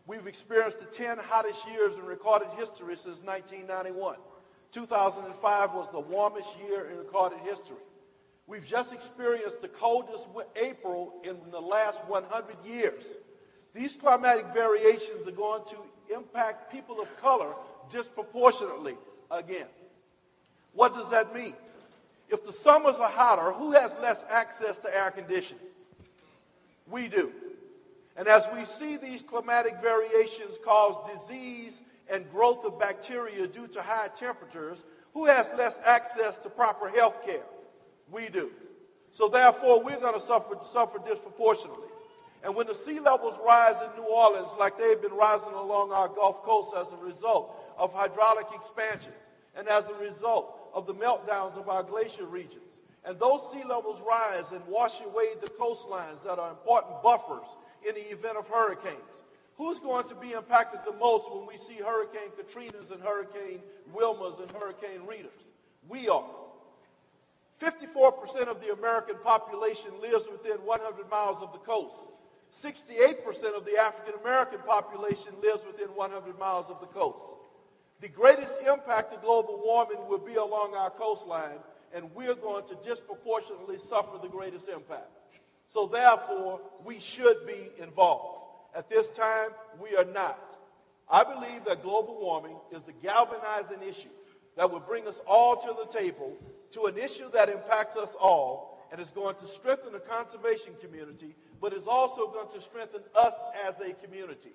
we've experienced the 10 hottest years in recorded history since 1991. 2005 was the warmest year in recorded history. We've just experienced the coldest April in the last 100 years. These climatic variations are going to impact people of color disproportionately again. What does that mean? If the summers are hotter, who has less access to air conditioning? We do. And as we see these climatic variations cause disease and growth of bacteria due to high temperatures, who has less access to proper health care? We do. So therefore, we're going to suffer disproportionately. And when the sea levels rise in New Orleans like they've been rising along our Gulf Coast as a result of hydraulic expansion and as a result of the meltdowns of our glacier regions, and those sea levels rise and wash away the coastlines that are important buffers in the event of hurricanes, who's going to be impacted the most when we see Hurricane Katrinas and Hurricane Wilmas and Hurricane Ritas? We are. 54% of the American population lives within 100 miles of the coast. 68% of the African American population lives within 100 miles of the coast. The greatest impact of global warming will be along our coastline, and we're going to disproportionately suffer the greatest impact. So therefore, we should be involved. At this time, we are not. I believe that global warming is the galvanizing issue that will bring us all to the table to an issue that impacts us all and is going to strengthen the conservation community, but is also going to strengthen us as a community.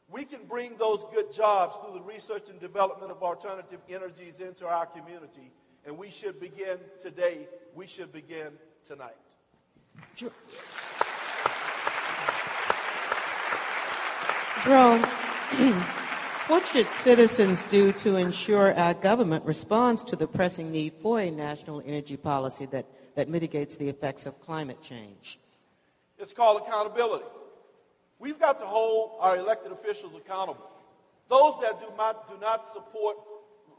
We can bring those good jobs through the research and development of alternative energies into our community, and we should begin today. We should begin tonight. Jerome, what should citizens do to ensure our government responds to the pressing need for a national energy policy that mitigates the effects of climate change? It's called accountability. We've got to hold our elected officials accountable. Those that do not support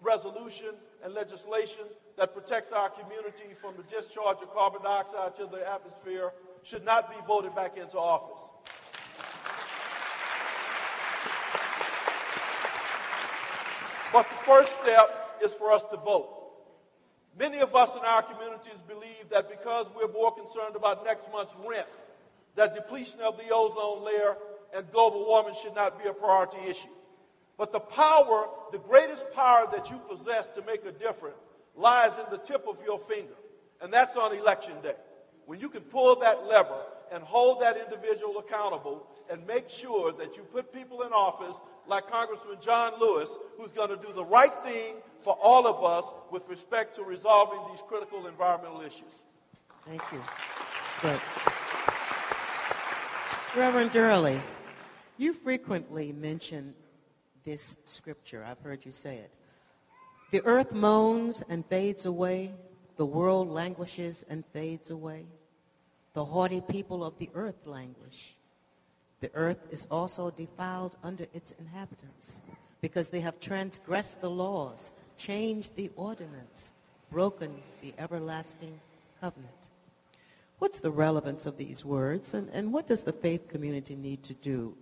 resolution and legislation that protects our community from the discharge of carbon dioxide to the atmosphere should not be voted back into office. But the first step is for us to vote. Many of us in our communities believe that because we're more concerned about next month's rent, that depletion of the ozone layer and global warming should not be a priority issue. But the greatest power that you possess to make a difference lies in the tip of your finger, and that's on election day, when you can pull that lever and hold that individual accountable and make sure that you put people in office like Congressman John Lewis, who's going to do the right thing for all of us with respect to resolving these critical environmental issues. Thank you. Good. Reverend Durley, you frequently mention this scripture. I've heard you say it. The earth moans and fades away. The world languishes and fades away. The haughty people of the earth languish. The earth is also defiled under its inhabitants, because they have transgressed the laws, changed the ordinance, broken the everlasting covenant. What's the relevance of these words, and what does the faith community need to do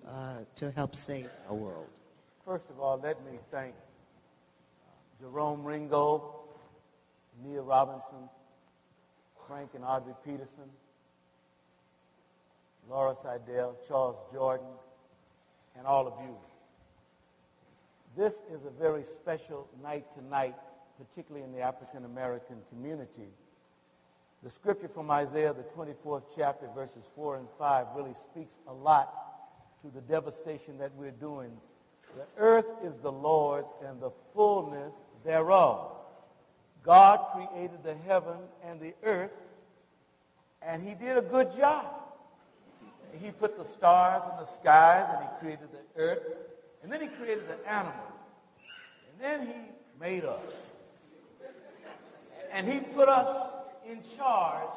to help save our world? First of all, let me thank Jerome Ringo, Nia Robinson, Frank and Audrey Peterson, Laura Seidel, Charles Jordan, and all of you. This is a very special night tonight, particularly in the African American community. The scripture from Isaiah, the 24th chapter, verses 4 and 5, really speaks a lot to the devastation that we're doing The earth is the Lord's and the fullness thereof. God created the heaven and the earth, and he did a good job. He put the stars in the skies, and he created the earth, and then he created the animals, and then he made us. And he put us in charge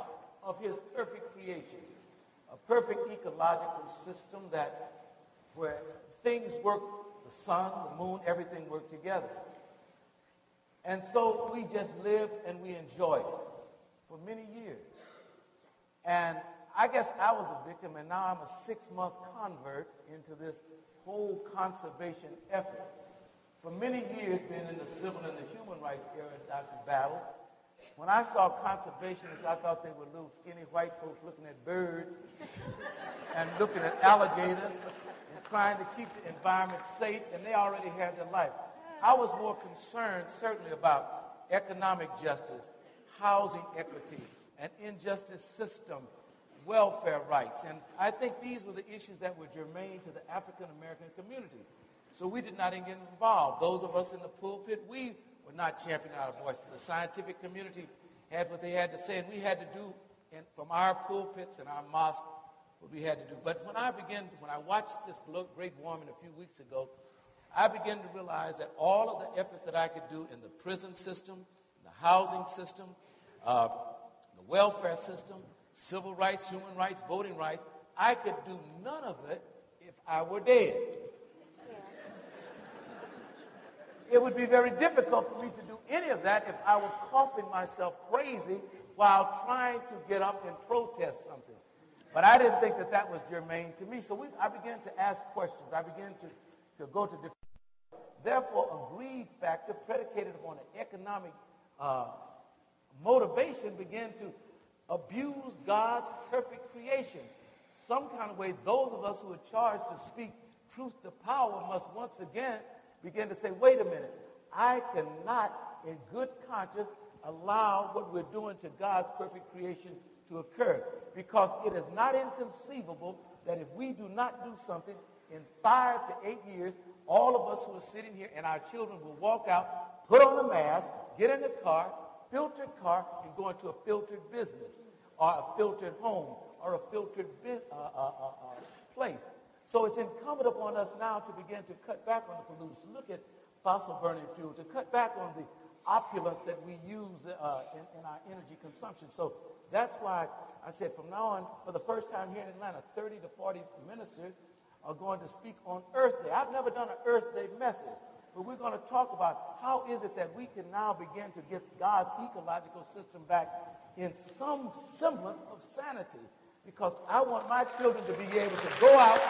of his perfect creation, a perfect ecological system that where things work, the sun, the moon, everything worked together. And so we just lived and we enjoyed it for many years. And I guess I was a victim, and now I'm a 6-month convert into this whole conservation effort. For many years, being in the civil and the human rights era, Dr. Battle, when I saw conservationists, I thought they were little skinny white folks looking at birds and looking at alligators and trying to keep the environment safe, and they already had their life. I was more concerned, certainly, about economic justice, housing equity, an injustice system, welfare rights. And I think these were the issues that were germane to the African-American community. So we did not get involved. Those of us in the pulpit, we were not championing our voice. The scientific community had what they had to say, and we had to do from our pulpits and our mosques what we had to do. But when I watched this great warming a few weeks ago, I began to realize that all of the efforts that I could do in the prison system, the housing system, the welfare system, civil rights, human rights, voting rights, I could do none of it if I were dead. It would be very difficult for me to do any of that if I were coughing myself crazy while trying to get up and protest something. But I didn't think that that was germane to me. So I began to ask questions. I began to go to different. Therefore, a greed factor predicated upon an economic motivation began to abuse God's perfect creation. Some kind of way, those of us who are charged to speak truth to power must once again begin to say, wait a minute, I cannot, in good conscience, allow what we're doing to God's perfect creation to occur. Because it is not inconceivable that if we do not do something, in 5 to 8 years, all of us who are sitting here and our children will walk out, put on a mask, get in the car, filtered car, and go into a filtered business or a filtered home or a filtered place. So it's incumbent upon us now to begin to cut back on the pollution, to look at fossil burning fuel, to cut back on the opulence that we use in our energy consumption. So that's why I said from now on, for the first time here in Atlanta, 30 to 40 ministers are going to speak on Earth Day. I've never done an Earth Day message, but we're going to talk about how is it that we can now begin to get God's ecological system back in some semblance of sanity, because I want my children to be able to go out.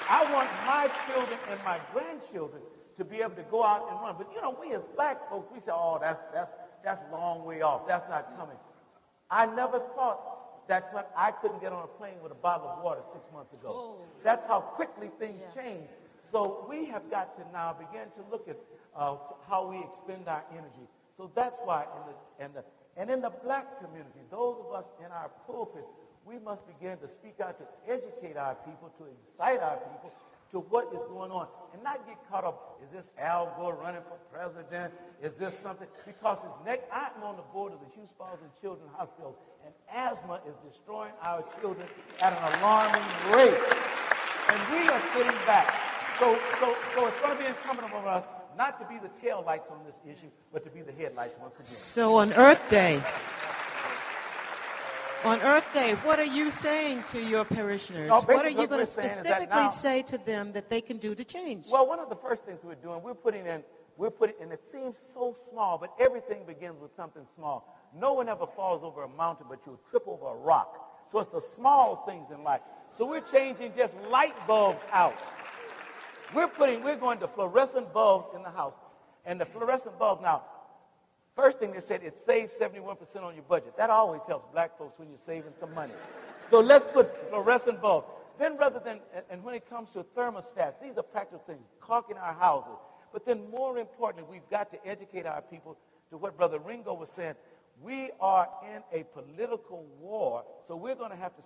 I want my children and my grandchildren to be able to go out and run. But, you know, we as black folks, we say, oh, that's a long way off. That's not coming. I never thought that when I couldn't get on a plane with a bottle of water 6 months ago. Oh. That's how quickly things change. So we have got to now begin to look at how we expend our energy. So that's why in the black community, those of us in our pulpit, we must begin to speak out, to educate our people, to excite our people to what is going on, and not get caught up, is this Al Gore running for president? Is this something? Because I'm on the board of the Hugh Spalding Children's Hospital, and asthma is destroying our children at an alarming rate. And we are sitting back. So it's going to be incumbent upon us not to be the tail lights on this issue, but to be the headlights once again. So on Earth Day, what are you saying to your parishioners? What are you going to specifically say to them that they can do to change? Well, one of the first things we're doing, we're putting in, and it seems so small, but everything begins with something small. No one ever falls over a mountain, but you'll trip over a rock. So it's the small things in life. So we're changing just light bulbs out. We're going to fluorescent bulbs in the house. And the fluorescent bulb, now, first thing they said, it saves 71% on your budget. That always helps black folks when you're saving some money. So let's put fluorescent bulbs. Then and when it comes to thermostats, these are practical things, caulking our houses. But then more importantly, we've got to educate our people to what Brother Ringo was saying. We are in a political war, so we're going to have to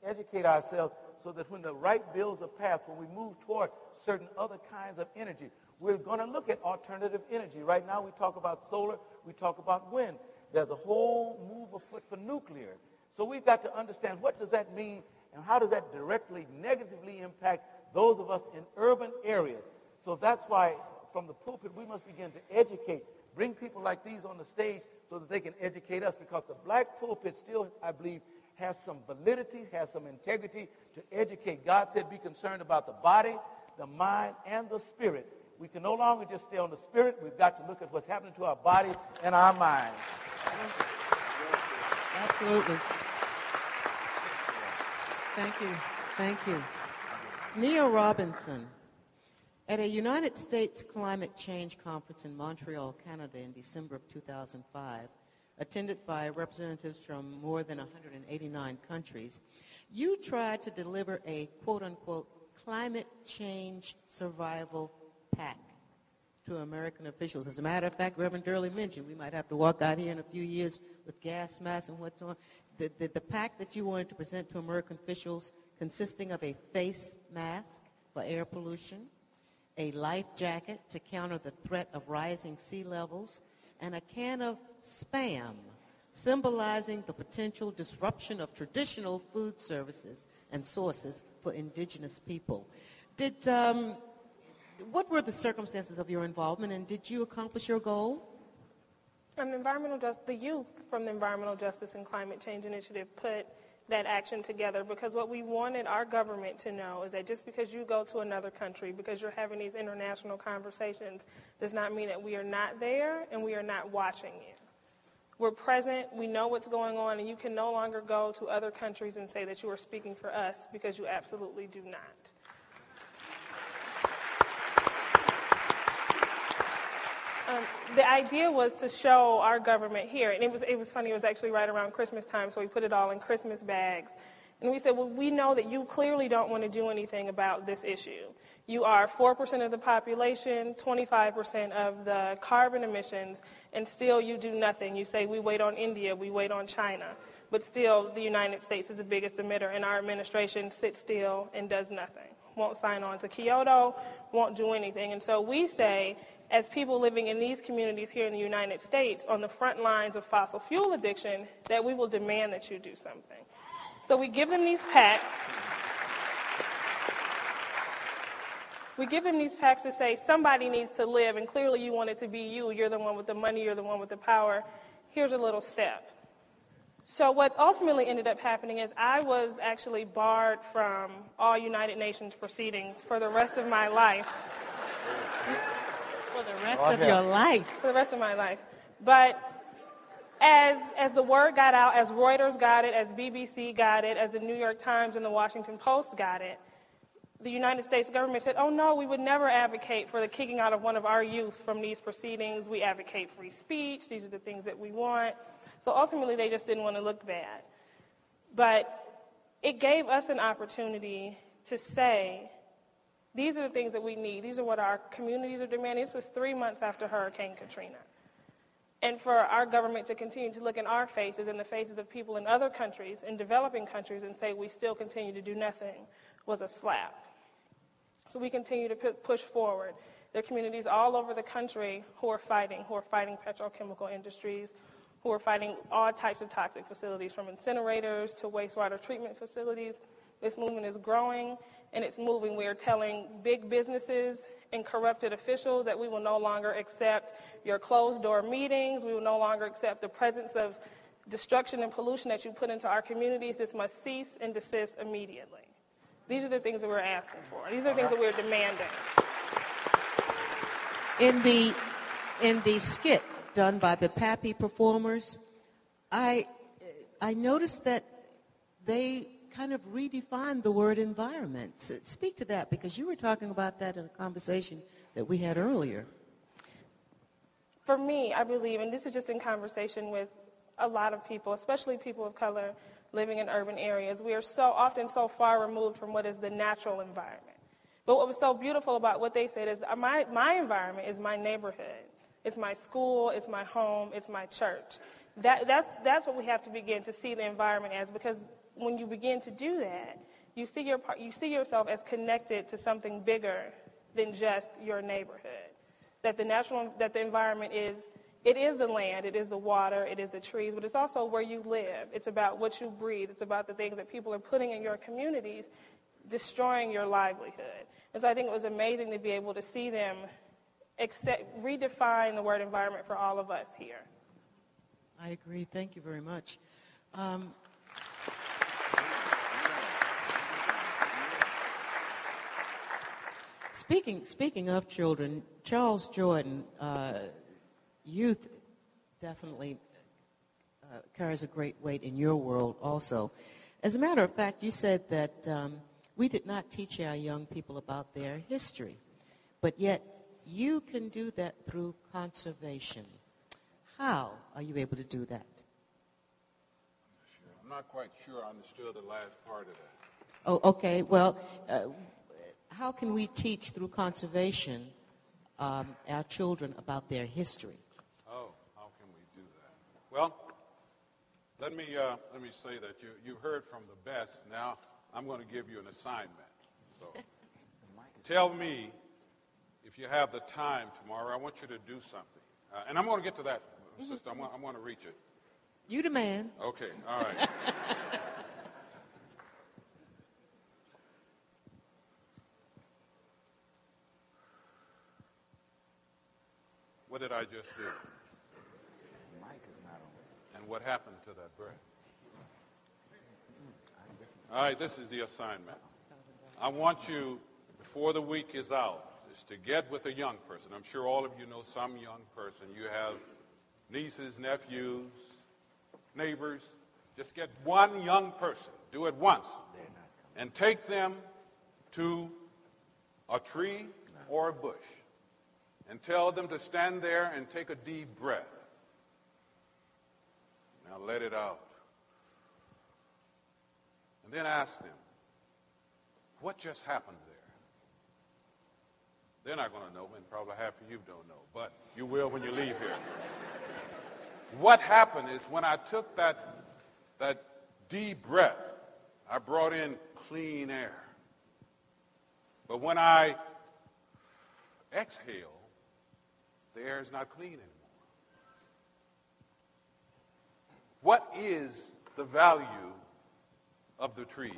educate ourselves so that when the right bills are passed, when we move toward certain other kinds of energy, we're going to look at alternative energy. Right now we talk about solar, we talk about wind. There's a whole move afoot for nuclear. So we've got to understand what does that mean and how does that directly, negatively impact those of us in urban areas. So that's why from the pulpit we must begin to educate, bring people like these on the stage so that they can educate us, because the black pulpit still, I believe, has some validity, has some integrity to educate. God said be concerned about the body, the mind, and the spirit. We can no longer just stay on the spirit. We've got to look at what's happening to our bodies and our minds. Absolutely. Thank you. Thank you. Nia Robinson, at a United States Climate Change Conference in Montreal, Canada in December of 2005, attended by representatives from more than 189 countries, you tried to deliver a quote-unquote climate change survival pack to American officials. As a matter of fact, Reverend Durley mentioned we might have to walk out here in a few years with gas masks and what's on. The pack that you wanted to present to American officials consisting of a face mask for air pollution, a life jacket to counter the threat of rising sea levels, and a can of Spam, symbolizing the potential disruption of traditional food services and sources for indigenous people. What were the circumstances of your involvement, and did you accomplish your goal? The youth from the Environmental Justice and Climate Change Initiative put that action together because what we wanted our government to know is that just because you go to another country, because you're having these international conversations, does not mean that we are not there and we are not watching you. We're present, we know what's going on, and you can no longer go to other countries and say that you are speaking for us, because you absolutely do not. The idea was to show our government here, and it was funny, it was actually right around Christmas time, so we put it all in Christmas bags. And we said, well, we know that you clearly don't want to do anything about this issue. You are 4% of the population, 25% of the carbon emissions, and still you do nothing. You say we wait on India, we wait on China, but still the United States is the biggest emitter, and our administration sits still and does nothing. Won't sign on to Kyoto, won't do anything. And so we say, as people living in these communities here in the United States on the front lines of fossil fuel addiction, that we will demand that you do something. So we give them these packs. We give them these packs to say somebody needs to live, and clearly you want it to be you. You're the one with the money. You're the one with the power. Here's a little step. So what ultimately ended up happening is I was actually barred from all United Nations proceedings for the rest of my life. For the rest of your life. For the rest of my life. But as the word got out, as Reuters got it, as BBC got it, as the New York Times and the Washington Post got it, the United States government said, oh no, we would never advocate for the kicking out of one of our youth from these proceedings. We advocate free speech. These are the things that we want. So ultimately they just didn't want to look bad. But it gave us an opportunity to say, these are the things that we need. These are what our communities are demanding. This was 3 months after Hurricane Katrina. And for our government to continue to look in our faces and the faces of people in other countries, in developing countries, and say we still continue to do nothing was a slap. So we continue to push forward. There are communities all over the country who are fighting petrochemical industries, who are fighting all types of toxic facilities, from incinerators to wastewater treatment facilities. This movement is growing, and it's moving. We are telling big businesses and corrupted officials that we will no longer accept your closed-door meetings. We will no longer accept the presence of destruction and pollution that you put into our communities. This must cease and desist immediately. These are the things that we're asking for. These are the things that we're demanding. In the skit done by the Pappy performers, I noticed that they kind of redefined the word environment. Speak to that, because you were talking about that in a conversation that we had earlier. For me, I believe, and this is just in conversation with a lot of people, especially people of color living in urban areas, we are so often so far removed from what is the natural environment. But what was so beautiful about what they said is my environment is my neighborhood. It's my school, it's my home, it's my church. That's what we have to begin to see the environment as, because when you begin to do that, you see yourself as connected to something bigger than just your neighborhood. That the environment is the land, it is the water, it is the trees, but it's also where you live. It's about what you breathe. It's about the things that people are putting in your communities, destroying your livelihood. And so I think it was amazing to be able to see them redefine the word environment for all of us here. I agree. Thank you very much. Speaking of children, Charles Jordan, youth definitely carries a great weight in your world also. As a matter of fact, you said that we did not teach our young people about their history, but yet you can do that through conservation. How are you able to do that? I'm not quite sure I understood the last part of that. Oh, okay. Well, how can we teach through conservation our children about their history? Oh, how can we do that? Well, let me say that you heard from the best. Now I'm going to give you an assignment. So tell me if you have the time tomorrow. I want you to do something, and I'm going to get to that, sister. I'm going to reach it. You the man. Okay. All right. What did I just do? And what happened to that breath? All right, this is the assignment. I want you, before the week is out, is to get with a young person. I'm sure all of you know some young person. You have nieces, nephews, neighbors. Just get one young person. Do it once. And take them to a tree or a bush. And tell them to stand there and take a deep breath. Now let it out. And then ask them, what just happened there? They're not going to know, and probably half of you don't know, but you will when you leave here. What happened is when I took that deep breath, I brought in clean air. But when I exhale, the air is not clean anymore. What is the value of the trees?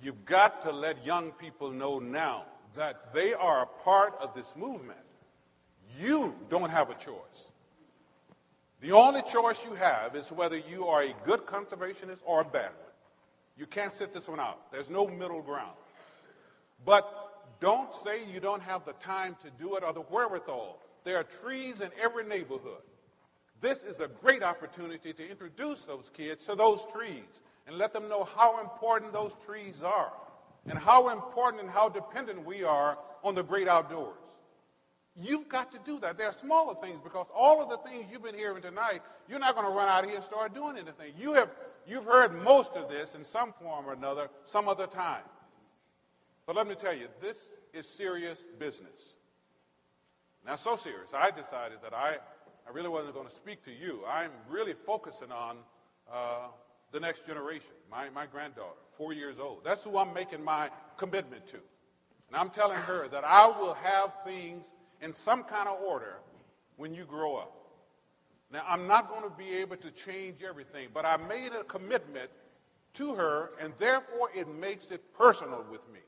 You've got to let young people know now that they are a part of this movement. You don't have a choice. The only choice you have is whether you are a good conservationist or a bad one. You can't sit this one out. There's no middle ground. But don't say you don't have the time to do it or the wherewithal. There are trees in every neighborhood. This is a great opportunity to introduce those kids to those trees and let them know how important those trees are and how important and how dependent we are on the great outdoors. You've got to do that. There are smaller things because all of the things you've been hearing tonight, you're not going to run out here and start doing anything. You've heard most of this in some form or another some other time. But let me tell you, this is serious business. Now, so serious, I decided that I really wasn't going to speak to you. I'm really focusing on the next generation, my granddaughter, 4 years old. That's who I'm making my commitment to. And I'm telling her that I will have things in some kind of order when you grow up. Now, I'm not going to be able to change everything, but I made a commitment to her, and therefore it makes it personal with me.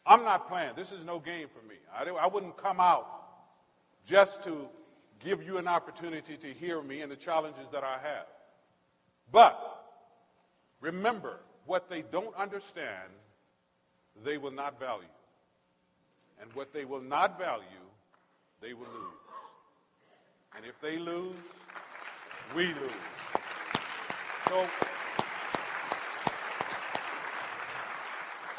I'm not playing. This is no game for me. I wouldn't come out just to give you an opportunity to hear me and the challenges that I have. But remember, what they don't understand, they will not value. And what they will not value, they will lose. And if they lose, we lose.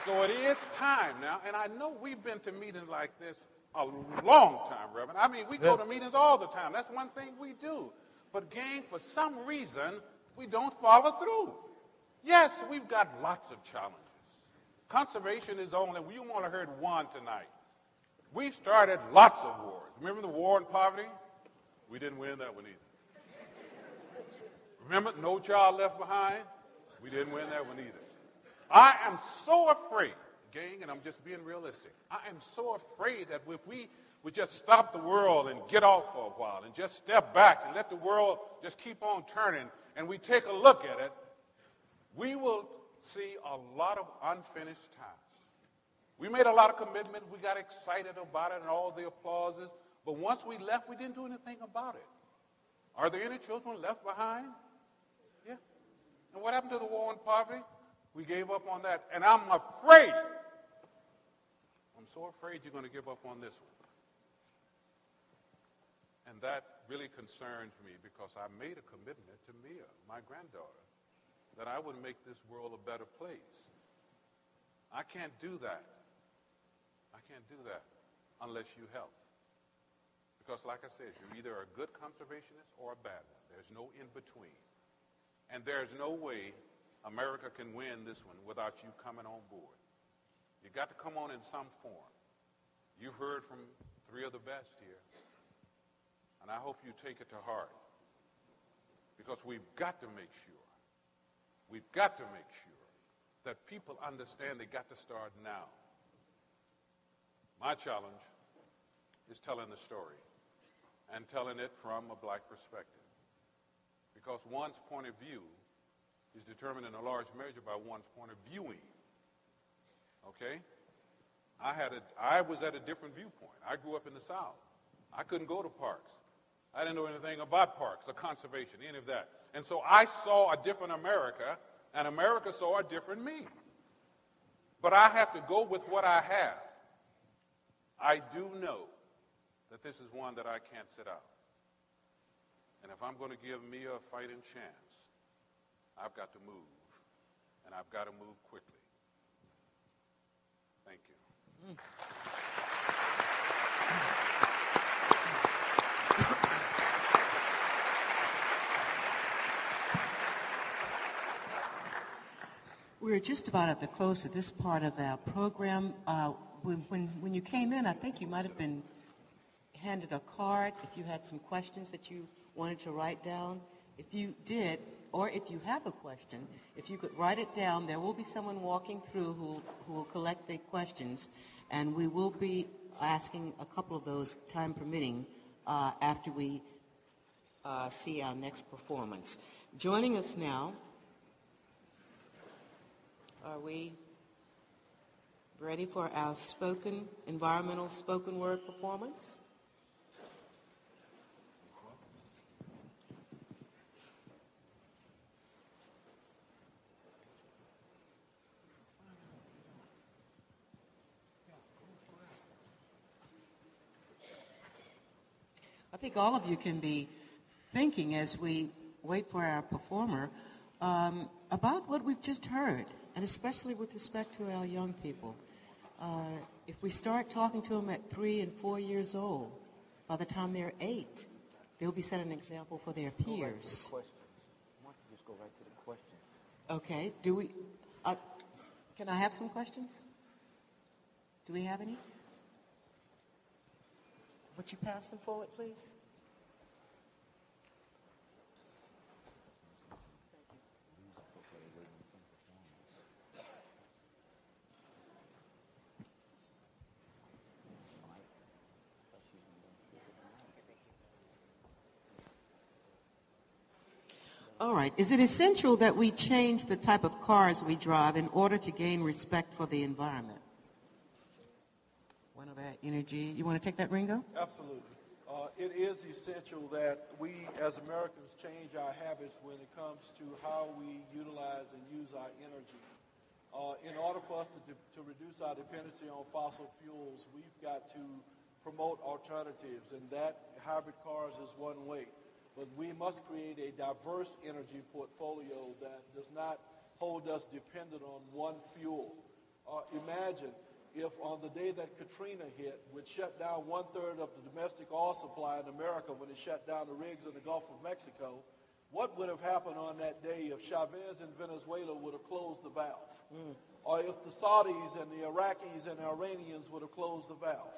So it is time now, and I know we've been to meetings like this a long time, Reverend. I mean, we go to meetings all the time. That's one thing we do. But, gang, for some reason, we don't follow through. Yes, we've got lots of challenges. Conservation is only, you only heard one tonight. We've started lots of wars. Remember the war on poverty? We didn't win that one either. Remember, No Child Left Behind? We didn't win that one either. I am so afraid, gang, and I'm just being realistic. I am so afraid that if we would just stop the world and get off for a while and just step back and let the world just keep on turning and we take a look at it, we will see a lot of unfinished tasks. We made a lot of commitment. We got excited about it and all the applauses. But once we left, we didn't do anything about it. Are there any children left behind? Yeah. And what happened to the war on poverty? We gave up on that. And I'm afraid, I'm so afraid you're going to give up on this one. And that really concerns me because I made a commitment to Mia, my granddaughter, that I would make this world a better place. I can't do that. I can't do that unless you help. Because like I said, you're either a good conservationist or a bad one. There's no in between. And there's no way America can win this one without you coming on board. You got to come on in some form. You've heard from three of the best here. And I hope you take it to heart. Because we've got to make sure that people understand they got to start now. My challenge is telling the story and telling it from a black perspective. Because one's point of view is determined in a large measure by one's point of viewing. Okay? I was at a different viewpoint. I grew up in the South. I couldn't go to parks. I didn't know anything about parks or conservation, any of that. And so I saw a different America, and America saw a different me. But I have to go with what I have. I do know that this is one that I can't sit out. And if I'm going to give Mia a fighting chance, I've got to move, and I've got to move quickly. Thank you. We're just about at the close of this part of our program. When you came in, I think you might have been handed a card if you had some questions that you wanted to write down. If you did, or if you have a question, if you could write it down, there will be someone walking through who will collect the questions, and we will be asking a couple of those, time permitting, after we see our next performance. Joining us now, are we ready for our environmental spoken word performance? I think all of you can be thinking as we wait for our performer about what we've just heard, and especially with respect to our young people. If we start talking to them at 3 and 4 years old, by the time they're 8, they'll be setting an example for their peers. Why don't you just go right to the question? Okay. Do we? Can I have some questions? Do we have any? Would you pass them forward, please? All right. Is it essential that we change the type of cars we drive in order to gain respect for the environment? One of that energy. You want to take that, Ringo? Absolutely. It is essential that we as Americans change our habits when it comes to how we utilize and use our energy. In order for us to reduce our dependency on fossil fuels, we've got to promote alternatives, and that hybrid cars is one way. But we must create a diverse energy portfolio that does not hold us dependent on one fuel. Imagine if on the day that Katrina hit, which shut down 1/3 of the domestic oil supply in America when it shut down the rigs in the Gulf of Mexico, what would have happened on that day if Chavez in Venezuela would have closed the valve? Or if the Saudis and the Iraqis and the Iranians would have closed the valve?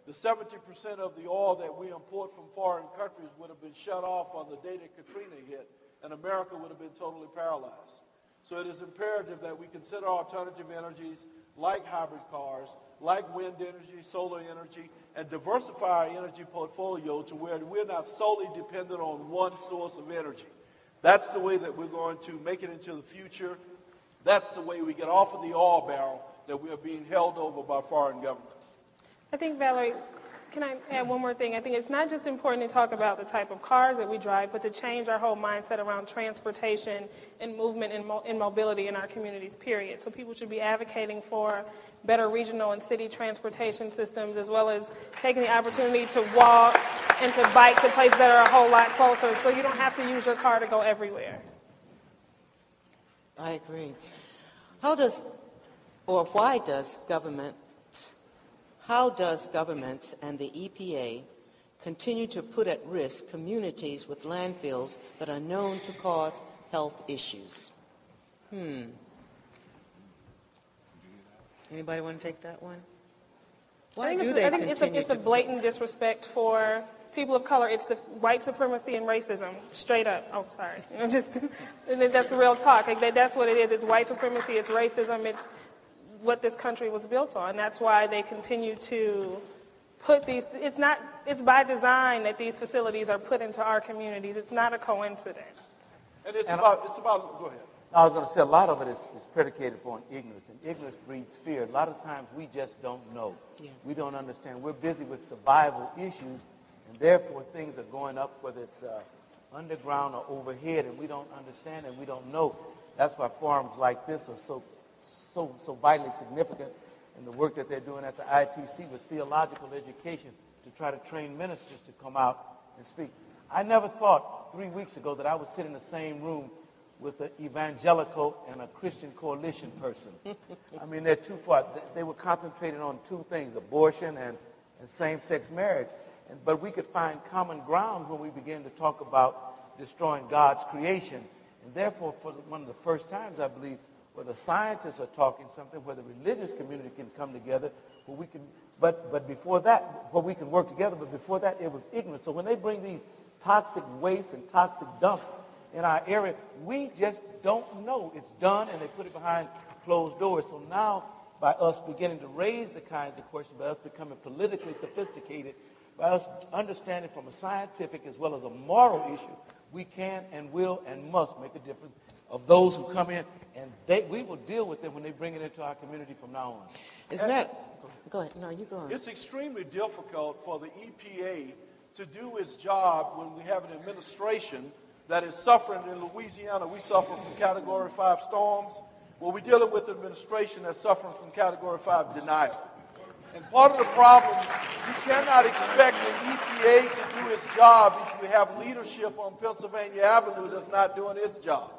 The 70% of the oil that we import from foreign countries would have been shut off on the day that Katrina hit, and America would have been totally paralyzed. So it is imperative that we consider alternative energies like hybrid cars, like wind energy, solar energy, and diversify our energy portfolio to where we're not solely dependent on one source of energy. That's the way that we're going to make it into the future. That's the way we get off of the oil barrel that we are being held over by foreign governments. I think, Valerie, can I add one more thing? I think it's not just important to talk about the type of cars that we drive, but to change our whole mindset around transportation and movement and mobility in our communities, period. So people should be advocating for better regional and city transportation systems, as well as taking the opportunity to walk and to bike to places that are a whole lot closer, so you don't have to use your car to go everywhere. I agree. How does governments and the EPA continue to put at risk communities with landfills that are known to cause health issues? Anybody want to take that one? I think it's a blatant disrespect for people of color. It's the white supremacy and racism, straight up. Oh, sorry. That's real talk. That's what it is. It's white supremacy. It's racism. It's what this country was built on. That's why they continue to put these. It's by design that these facilities are put into our communities. It's not a coincidence. And it's about. Go ahead. I was going to say a lot of it is predicated upon ignorance, and ignorance breeds fear. A lot of times we just don't know. Yeah. We don't understand. We're busy with survival issues, and therefore things are going up, whether it's underground or overhead, and we don't understand and we don't know. That's why forums like this are so vitally significant in the work that they're doing at the ITC with theological education to try to train ministers to come out and speak. I never thought 3 weeks ago that I would sit in the same room with an evangelical and a Christian coalition person. I mean, they're too far. They were concentrating on two things, abortion and same-sex marriage. But we could find common ground when we begin to talk about destroying God's creation. And therefore, for one of the first times, I believe, where the scientists are talking something, where the religious community can come together, where we can, but before that, where we can work together, but before that, it was ignorance. So when they bring these toxic wastes and toxic dumps in our area, we just don't know. It's done, and they put it behind closed doors. So now, by us beginning to raise the kinds of questions, by us becoming politically sophisticated, by us understanding from a scientific as well as a moral issue, we can and will and must make a difference of those who come in, and we will deal with them when they bring it into our community from now on. Go ahead. No, you go on. It's extremely difficult for the EPA to do its job when we have an administration that is suffering. In Louisiana, we suffer from Category 5 storms. Well, we're dealing with an administration that's suffering from Category 5 denial. And part of the problem, you cannot expect the EPA to do its job if you have leadership on Pennsylvania Avenue that's not doing its job.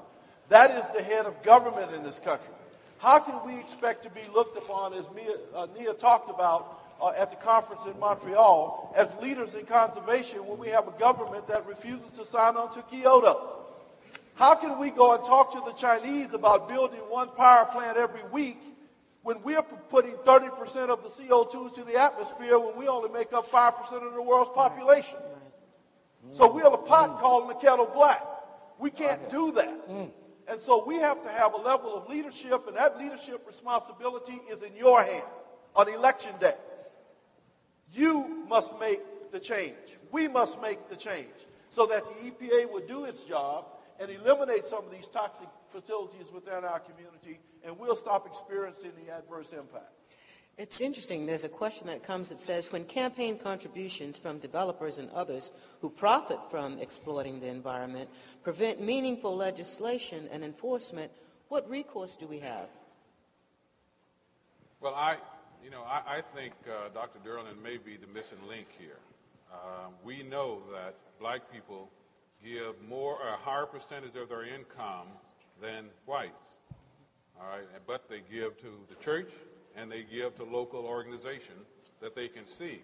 That is the head of government in this country. How can we expect to be looked upon, as Nia talked about at the conference in Montreal, as leaders in conservation when we have a government that refuses to sign on to Kyoto? How can we go and talk to the Chinese about building one power plant every week when we're putting 30% of the CO2 to the atmosphere when we only make up 5% of the world's population? So we have a pot calling the kettle black. We can't do that. And so we have to have a level of leadership, and that leadership responsibility is in your hand on election day. You must make the change. We must make the change so that the EPA will do its job and eliminate some of these toxic facilities within our community, and we'll stop experiencing the adverse impact. It's interesting. There's a question that comes that says, when campaign contributions from developers and others who profit from exploiting the environment prevent meaningful legislation and enforcement, what recourse do we have? Well, I think Dr. Derlin may be the missing link here. We know that black people give a higher percentage of their income than whites. All right, but they give to the church and they give to local organizations that they can see.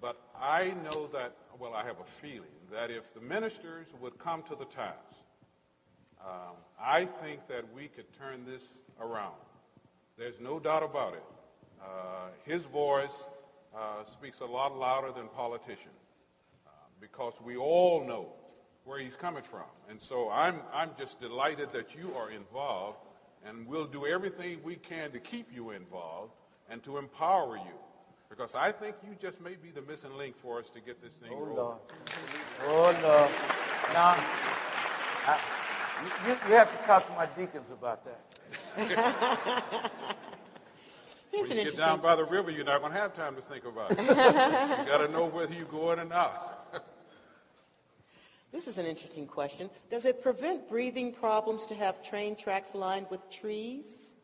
But I know that, well, I have a feeling that if the ministers would come to the task, I think that we could turn this around. There's no doubt about it. His voice speaks a lot louder than politicians because we all know where he's coming from. And so I'm just delighted that you are involved, and we'll do everything we can to keep you involved and to empower you. Because I think you just may be the missing link for us to get this thing rolling. Lord. Oh, Lord. Now, you have to talk to my deacons about that. When you get down by the river, you're not going to have time to think about it. You got to know whether you're going or not. This is an interesting question. Does it prevent breathing problems to have train tracks lined with trees?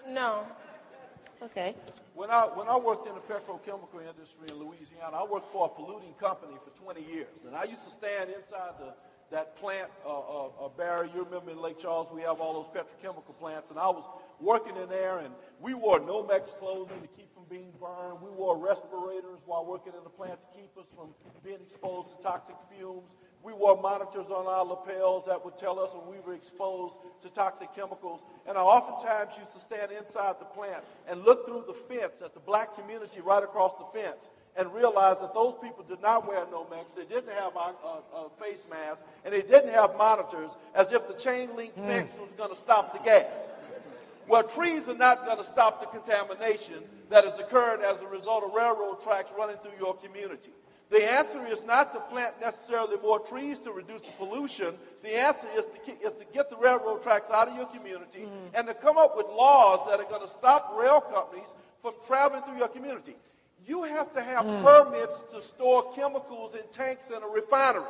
No. Okay. When I worked in the petrochemical industry in Louisiana, I worked for a polluting company for 20 years. And I used to stand inside that plant barrier. You remember in Lake Charles, we have all those petrochemical plants. And I was working in there, and we wore Nomex clothing to keep from being burned. We wore respirators while working in the plant to keep us from being exposed to toxic fumes. We wore monitors on our lapels that would tell us when we were exposed to toxic chemicals. And I oftentimes used to stand inside the plant and look through the fence at the black community right across the fence and realize that those people did not wear Nomex, they didn't have a face mask, and they didn't have monitors, as if the chain link fence was going to stop the gas. Well, trees are not going to stop the contamination that has occurred as a result of railroad tracks running through your community. The answer is not to plant necessarily more trees to reduce the pollution. The answer is to get the railroad tracks out of your community and to come up with laws that are going to stop rail companies from traveling through your community. You have to have permits to store chemicals in tanks in a refinery.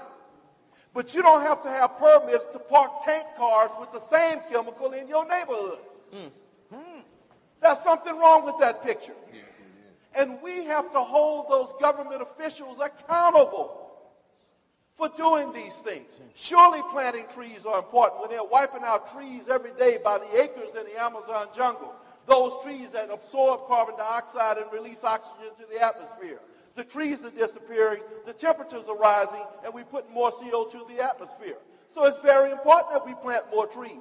But you don't have to have permits to park tank cars with the same chemical in your neighborhood. There's something wrong with that picture. And we have to hold those government officials accountable for doing these things. Surely planting trees are important when they're wiping out trees every day by the acres in the Amazon jungle. Those trees that absorb carbon dioxide and release oxygen to the atmosphere. The trees are disappearing, the temperatures are rising, and we put more CO2 in the atmosphere. So it's very important that we plant more trees.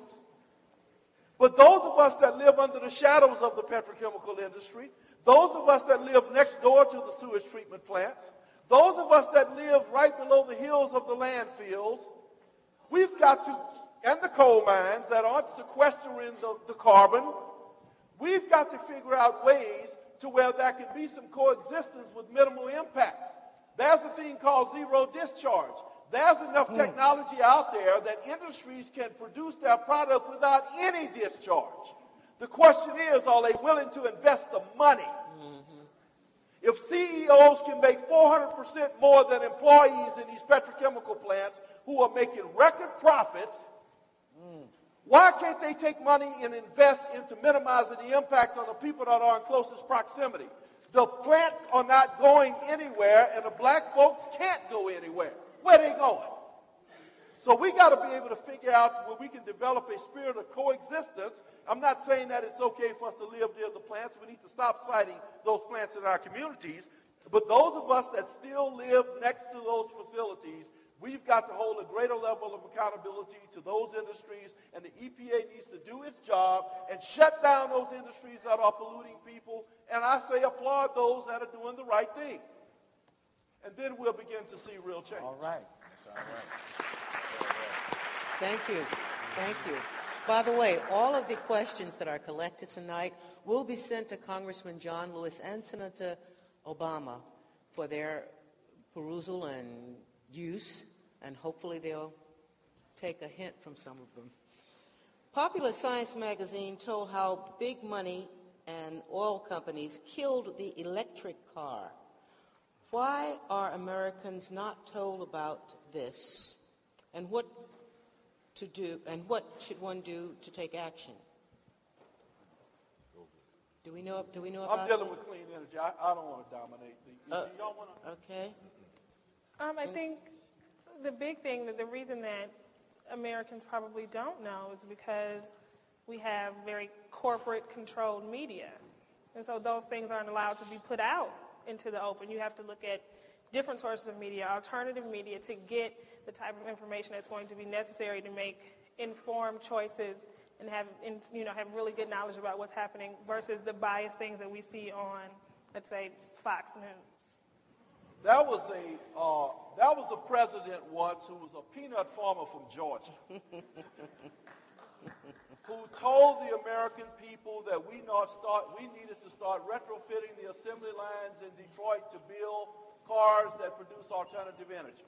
But those of us that live under the shadows of the petrochemical industry, those of us that live next door to the sewage treatment plants, those of us that live right below the hills of the landfills, we've got to, and the coal mines that aren't sequestering the carbon, we've got to figure out ways to where there can be some coexistence with minimal impact. There's a thing called zero discharge. There's enough technology out there that industries can produce their product without any discharge. The question is, are they willing to invest the money? If CEOs can make 400% more than employees in these petrochemical plants who are making record profits, why can't they take money and invest into minimizing the impact on the people that are in closest proximity? The plants are not going anywhere, and the black folks can't go anywhere. Where are they going? So we got to be able to figure out where we can develop a spirit of coexistence. I'm not saying that it's okay for us to live near the plants. We need to stop citing those plants in our communities. But those of us that still live next to those facilities, we've got to hold a greater level of accountability to those industries, and the EPA needs to do its job and shut down those industries that are polluting people. And I say applaud those that are doing the right thing. And then we'll begin to see real change. All right. That's all right. Thank you. Thank you. By the way, all of the questions that are collected tonight will be sent to Congressman John Lewis and Senator Obama for their perusal and use, and hopefully they'll take a hint from some of them. Popular Science magazine told how big money and oil companies killed the electric car. Why are Americans not told about this, and what to do, and what should one do to take action? Do we know about I'm dealing with clean energy. I don't want to dominate. Do y'all want to? Okay. I think the big thing, the reason that Americans probably don't know is because we have very corporate-controlled media. And so those things aren't allowed to be put out into the open. You have to look at different sources of media, alternative media, to get the type of information that's going to be necessary to make informed choices and have really good knowledge about what's happening versus the biased things that we see on, let's say, Fox News. There was a president once who was a peanut farmer from Georgia who told the American people that we needed to start retrofitting the assembly lines in Detroit to build cars that produce alternative energy.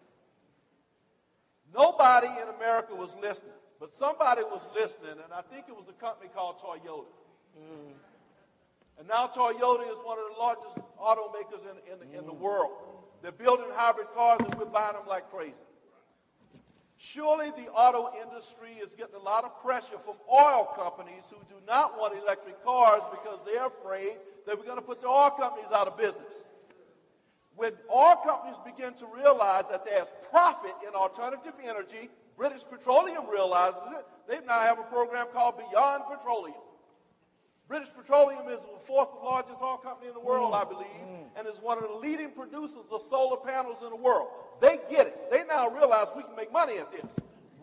Nobody in America was listening, but somebody was listening, and I think it was a company called Toyota. And now Toyota is one of the largest automakers in the world. They're building hybrid cars, and we're buying them like crazy. Surely the auto industry is getting a lot of pressure from oil companies who do not want electric cars because they're afraid that we're going to put the oil companies out of business. When oil companies begin to realize that there's profit in alternative energy, British Petroleum realizes it. They now have a program called Beyond Petroleum. British Petroleum is the fourth largest oil company in the world, I believe, and is one of the leading producers of solar panels in the world. They get it. They now realize we can make money at this.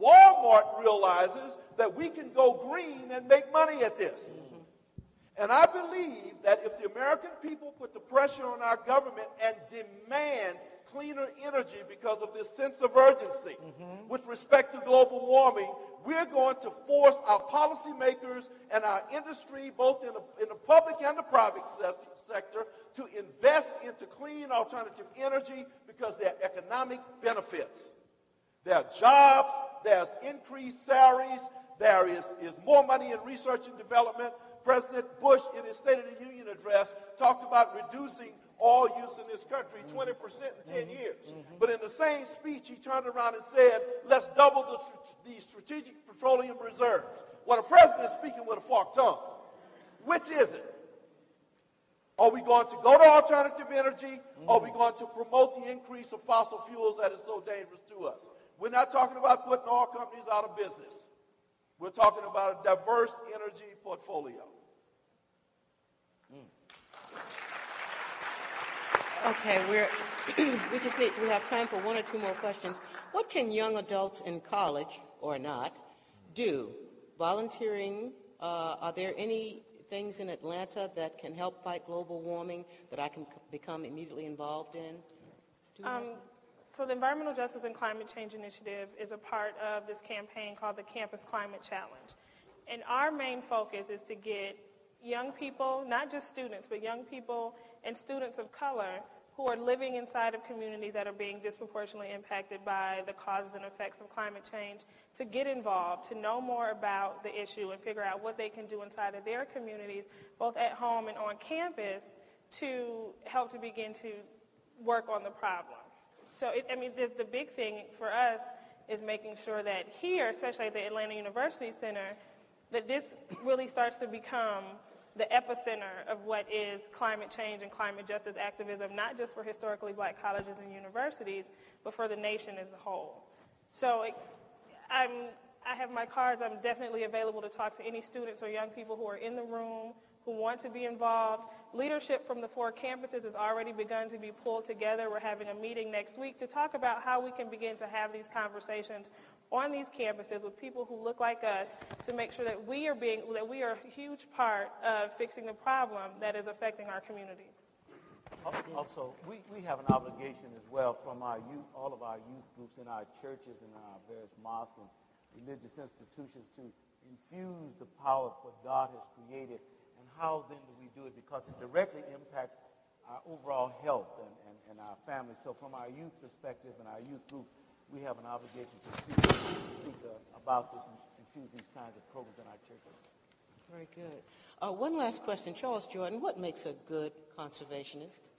Walmart realizes that we can go green and make money at this. And I believe that if the American people put the pressure on our government and demand cleaner energy because of this sense of urgency with respect to global warming, we're going to force our policymakers and our industry, both in the public and the private sector, to invest into clean alternative energy because there are economic benefits. There are jobs, there's increased salaries, there is more money in research and development. President Bush, in his State of the Union address, talked about reducing oil use in this country 20% in 10 years. But in the same speech, he turned around and said, let's double the strategic petroleum reserves. Well, the president is speaking with a forked tongue. Which is it? Are we going to go to alternative energy, or are we going to promote the increase of fossil fuels that is so dangerous to us? We're not talking about putting oil companies out of business. We're talking about a diverse energy portfolio. Okay, we have time for one or two more questions. What can young adults in college or not do? Volunteering, are there any things in Atlanta that can help fight global warming that I can become immediately involved in? So the Environmental Justice and Climate Change Initiative is a part of this campaign called the Campus Climate Challenge. And our main focus is to get young people, not just students, but young people and students of color who are living inside of communities that are being disproportionately impacted by the causes and effects of climate change to get involved, to know more about the issue and figure out what they can do inside of their communities, both at home and on campus, to help to begin to work on the problem. So, the big thing for us is making sure that here, especially at the Atlanta University Center, that this really starts to become the epicenter of what is climate change and climate justice activism, not just for historically black colleges and universities, but for the nation as a whole. So I have my cards. I'm definitely available to talk to any students or young people who are in the room who want to be involved. Leadership from the 4 campuses has already begun to be pulled together. We're having a meeting next week to talk about how we can begin to have these conversations on these campuses with people who look like us to make sure that we are a huge part of fixing the problem that is affecting our communities. Also, we have an obligation as well from our youth, all of our youth groups in our churches and our various mosques and religious institutions to infuse the power of what God has created. And how then do we do it? Because it directly impacts our overall health and our families. So from our youth perspective and our youth group, we have an obligation to speak about this and infuse these kinds of programs in our churches. Very good. One last question. Charles Jordan, what makes a good conservationist?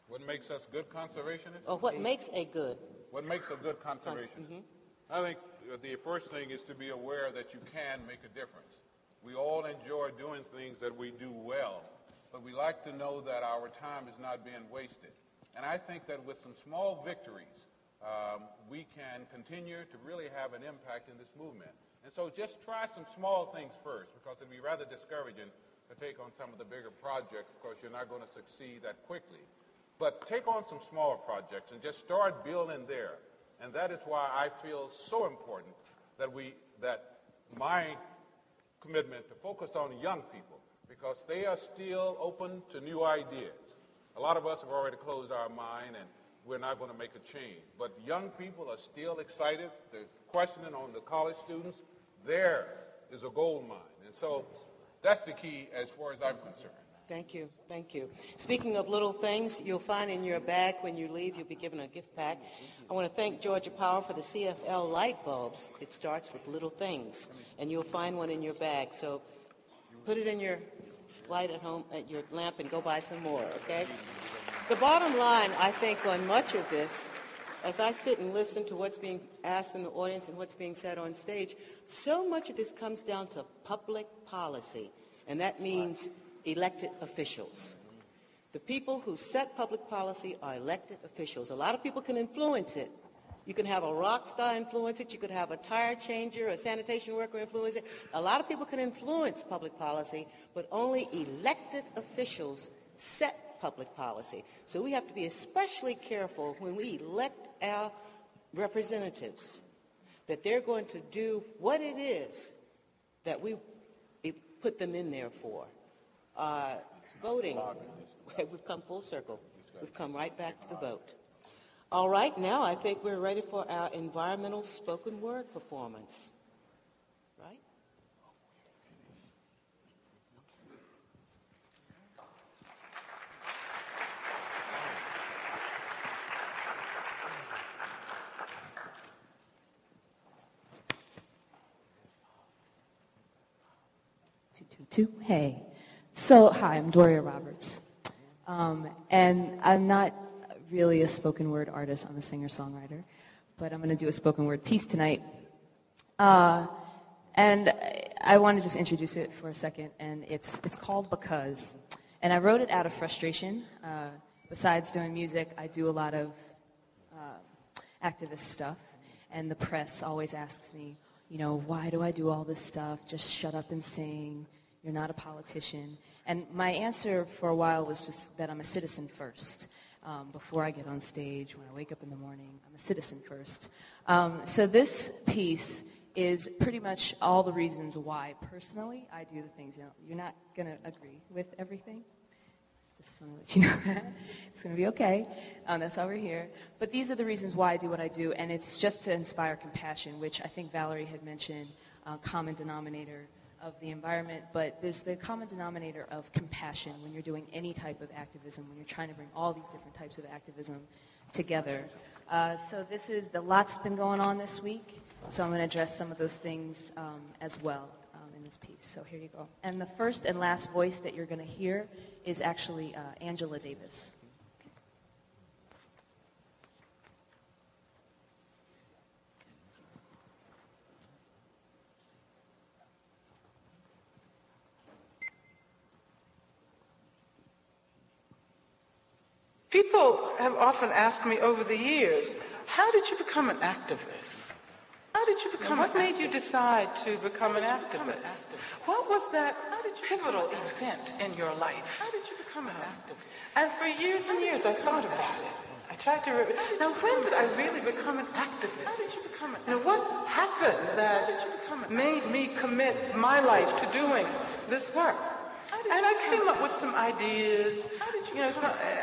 What makes us good conservationists? Or what makes a good? What makes a good conservationist? I think the first thing is to be aware that you can make a difference. We all enjoy doing things that we do well, but we like to know that our time is not being wasted. And I think that with some small victories, we can continue to really have an impact in this movement. And so just try some small things first, because it would be rather discouraging to take on some of the bigger projects because you're not going to succeed that quickly. But take on some smaller projects and just start building there. And that is why I feel so important that my commitment to focus on young people, because they are still open to new ideas. A lot of us have already closed our mind, and we're not going to make a change. But young people are still excited. They're questioning on the college students. There is a gold mine. And so that's the key as far as I'm concerned. Thank you. Thank you. Speaking of little things, you'll find in your bag when you leave, you'll be given a gift pack. I want to thank Georgia Power for the CFL light bulbs. It starts with little things, and you'll find one in your bag. So put it in your light at home, at your lamp, and go buy some more, okay? The bottom line, I think, on much of this, as I sit and listen to what's being asked in the audience and what's being said on stage, so much of this comes down to public policy, and that means elected officials. The people who set public policy are elected officials. A lot of people can influence it. You can have a rock star influence it. You could have a tire changer, a sanitation worker influence it. A lot of people can influence public policy, but only elected officials set public policy. So we have to be especially careful when we elect our representatives that they're going to do what it is that we put them in there for. Voting, we've come full circle. We've come right back to the vote. All right, now I think we're ready for our environmental spoken word performance. Right? Hey. So, hi, I'm Doria Roberts. And I'm not really a spoken word artist. I'm a singer-songwriter. But I'm going to do a spoken word piece tonight. And I want to just introduce it for a second. And it's called Because. And I wrote it out of frustration. Besides doing music, I do a lot of activist stuff. And the press always asks me, you know, why do I do all this stuff? Just shut up and sing. You're not a politician. And my answer for a while was just that I'm a citizen first. Before I get on stage, when I wake up in the morning, I'm a citizen first. So this piece is pretty much all the reasons why, personally, I do the things. You know, you're not going to agree with everything. Just want to let you know that. It's going to be okay. That's why we're here. But these are the reasons why I do what I do, and it's just to inspire compassion, which I think Valerie had mentioned, common denominator of the environment, but there's the common denominator of compassion when you're doing any type of activism, when you're trying to bring all these different types of activism together. So this is the lot's been going on this week, so I'm going to address some of those things as well in this piece. So here you go. And the first and last voice that you're going to hear is actually Angela Davis. People have often asked me over the years, how did you become an activist? How did you become What made you decide to become an activist? What was that pivotal event in your life? How did you become an activist? And for years and years I thought about it. I tried to remember. Now, when did I really become an activist? How did you become an activist? Now, what happened that made me commit my life to doing this work? And I came up with some ideas. You know,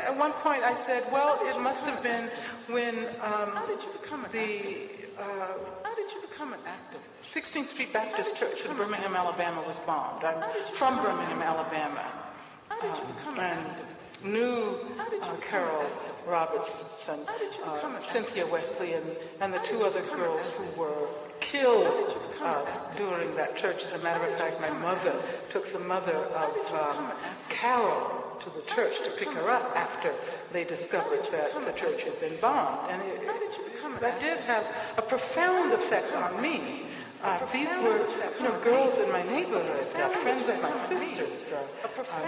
at one point I said, well, it must have been when How did you become an activist? 16th Street Baptist Church in Birmingham, Alabama was bombed. I'm from Birmingham, Alabama. And knew Carol Roberts and Cynthia Wesley and the two other girls who were killed during that church. As a matter of fact, my mother took the mother of Carol to the church to pick her up after they discovered that the church had been bombed. And that did have a profound effect on me. These were, you know, girls in my neighborhood, friends of my sisters,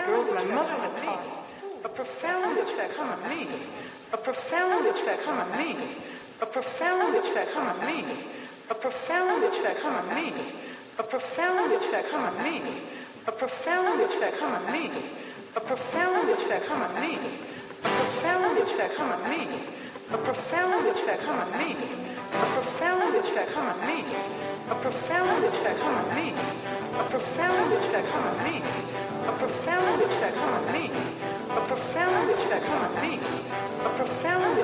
girls my mother had taught. A profound effect on me. A profound effect on me. A profound effect on me. A profound effect on me. A profound effect on me. A profound effect on me. A profound effect on me. A profound effect on me. A profound effect on me. A profound effect on me. A profound effect on me. A profound effect on me. A profound effect on me. A profound effect on me. A profound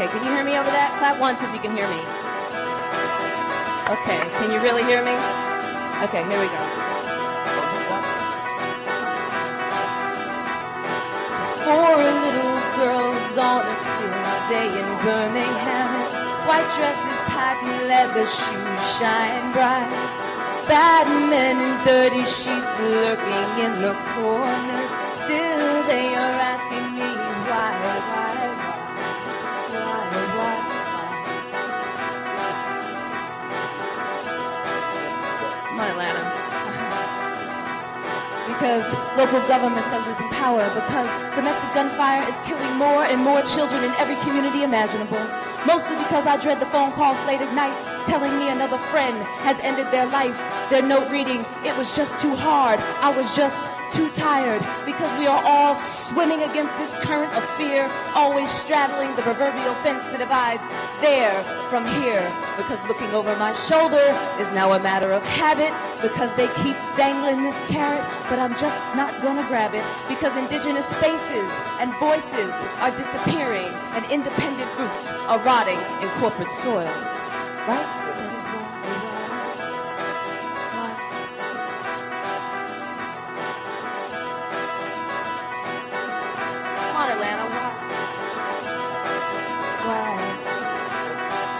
Okay, can you hear me over that? Clap once if you can hear me. Okay, can you really hear me? Okay, here we go. Four little girls on a clear day in Birmingham, white dresses, patent leather shoes shine bright. Bad men in dirty sheets lurking in the corners. Still they are asking me why. Come on, Atlanta. Because local governments are losing power, because domestic gunfire is killing more and more children in every community imaginable. Mostly because I dread the phone calls late at night telling me another friend has ended their life. Their note reading, it was just too hard. I was just too tired. Because we are all swimming against this current of fear, always straddling the proverbial fence that divides there from here. Because looking over my shoulder is now a matter of habit. Because they keep dangling this carrot, but I'm just not gonna grab it. Because indigenous faces and voices are disappearing and independent roots are rotting in corporate soil. Right?